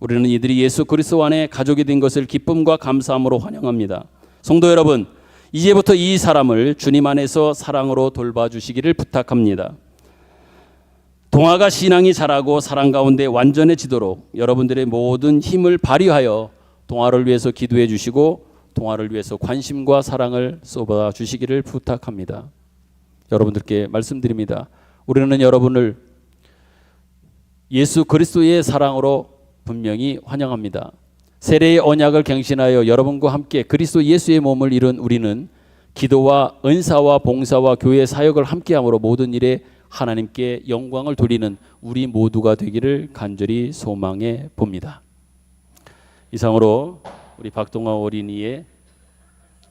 우리는 이들이 예수 그리스도 안에 가족이 된 것을 기쁨과 감사함으로 환영합니다. 성도 여러분, 이제부터 이 사람을 주님 안에서 사랑으로 돌봐주시기를 부탁합니다. 동화가 신앙이 자라고 사랑 가운데 완전해지도록 여러분들의 모든 힘을 발휘하여 동화를 위해서 기도해 주시고 동화를 위해서 관심과 사랑을 쏟아 주시기를 부탁합니다. 여러분들께 말씀드립니다. 우리는 여러분을 예수 그리스도의 사랑으로 분명히 환영합니다. 세례의 언약을 갱신하여 여러분과 함께 그리스도 예수의 몸을 이룬 우리는 기도와 은사와 봉사와 교회 사역을 함께함으로 모든 일에 하나님께 영광을 돌리는 우리 모두가 되기를 간절히 소망해 봅니다. 이상으로 우리 박동아 어린이의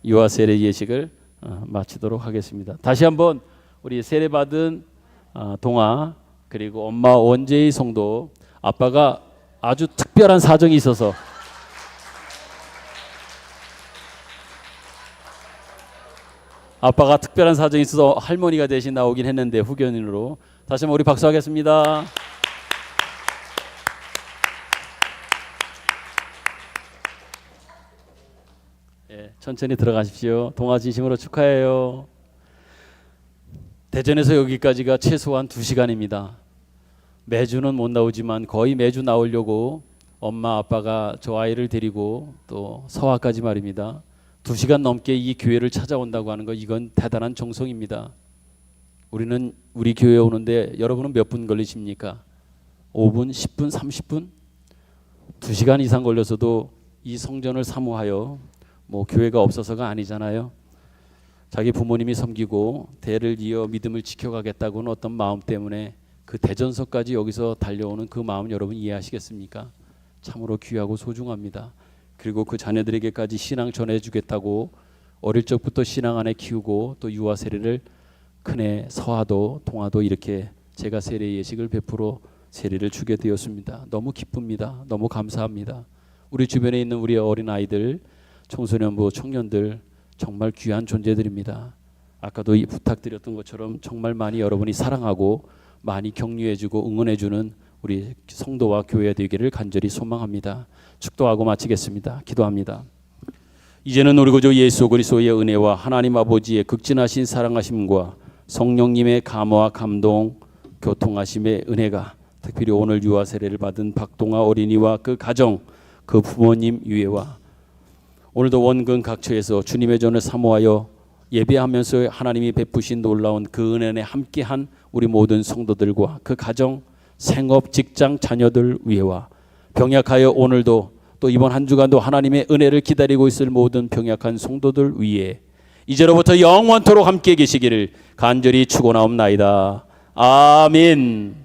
유아 세례 예식을 마치도록 하겠습니다. 다시 한번 우리 세례받은 동아 그리고 엄마 원재의 성도, 아빠가 아주 특별한 사정이 있어서 할머니가 대신 나오긴 했는데 후견인으로 다시 한번 우리 박수하겠습니다. 천천히 들어가십시오. 동아 진심으로 축하해요. 대전에서 여기까지가 최소한 2시간입니다. 매주는 못 나오지만 거의 매주 나오려고 엄마 아빠가 저 아이를 데리고 또 서화까지 말입니다. 2시간 넘게 이 교회를 찾아온다고 하는 거, 이건 대단한 정성입니다. 우리는 우리 교회에 오는데 여러분은 몇 분 걸리십니까? 5분, 10분, 30분? 2시간 이상 걸려서도 이 성전을 사모하여 교회가 없어서가 아니잖아요. 자기 부모님이 섬기고 대를 이어 믿음을 지켜가겠다고는 어떤 마음 때문에 그 대전서까지 여기서 달려오는 그 마음 여러분 이해하시겠습니까? 참으로 귀하고 소중합니다. 그리고 그 자녀들에게까지 신앙 전해주겠다고 어릴 적부터 신앙 안에 키우고 또 유아 세례를 큰애 서아도 동아도 이렇게 제가 세례 예식을 베풀어 세례를 주게 되었습니다. 너무 기쁩니다. 너무 감사합니다. 우리 주변에 있는 우리 어린 아이들, 청소년부, 청년들 정말 귀한 존재들입니다. 아까도 부탁드렸던 것처럼 정말 많이 여러분이 사랑하고 많이 격려해주고 응원해주는 우리 성도와 교회 되기를 간절히 소망합니다. 축도하고 마치겠습니다. 기도합니다. 이제는 우리 구주 예수 그리스도의 은혜와 하나님 아버지의 극진하신 사랑하심과 성령님의 감화와 감동, 교통하심의 은혜가 특별히 오늘 유아 세례를 받은 박동아 어린이와 그 가정, 그 부모님 유해와 오늘도 원근 각처에서 주님의 전을 사모하여 예배하면서 하나님이 베푸신 놀라운 그 은혜에 함께한 우리 모든 성도들과 그 가정, 생업, 직장, 자녀들 위해와 병약하여 오늘도 또 이번 한 주간도 하나님의 은혜를 기다리고 있을 모든 병약한 성도들 위해 이제로부터 영원토록 함께 계시기를 간절히 축원하옵나이다. 아멘.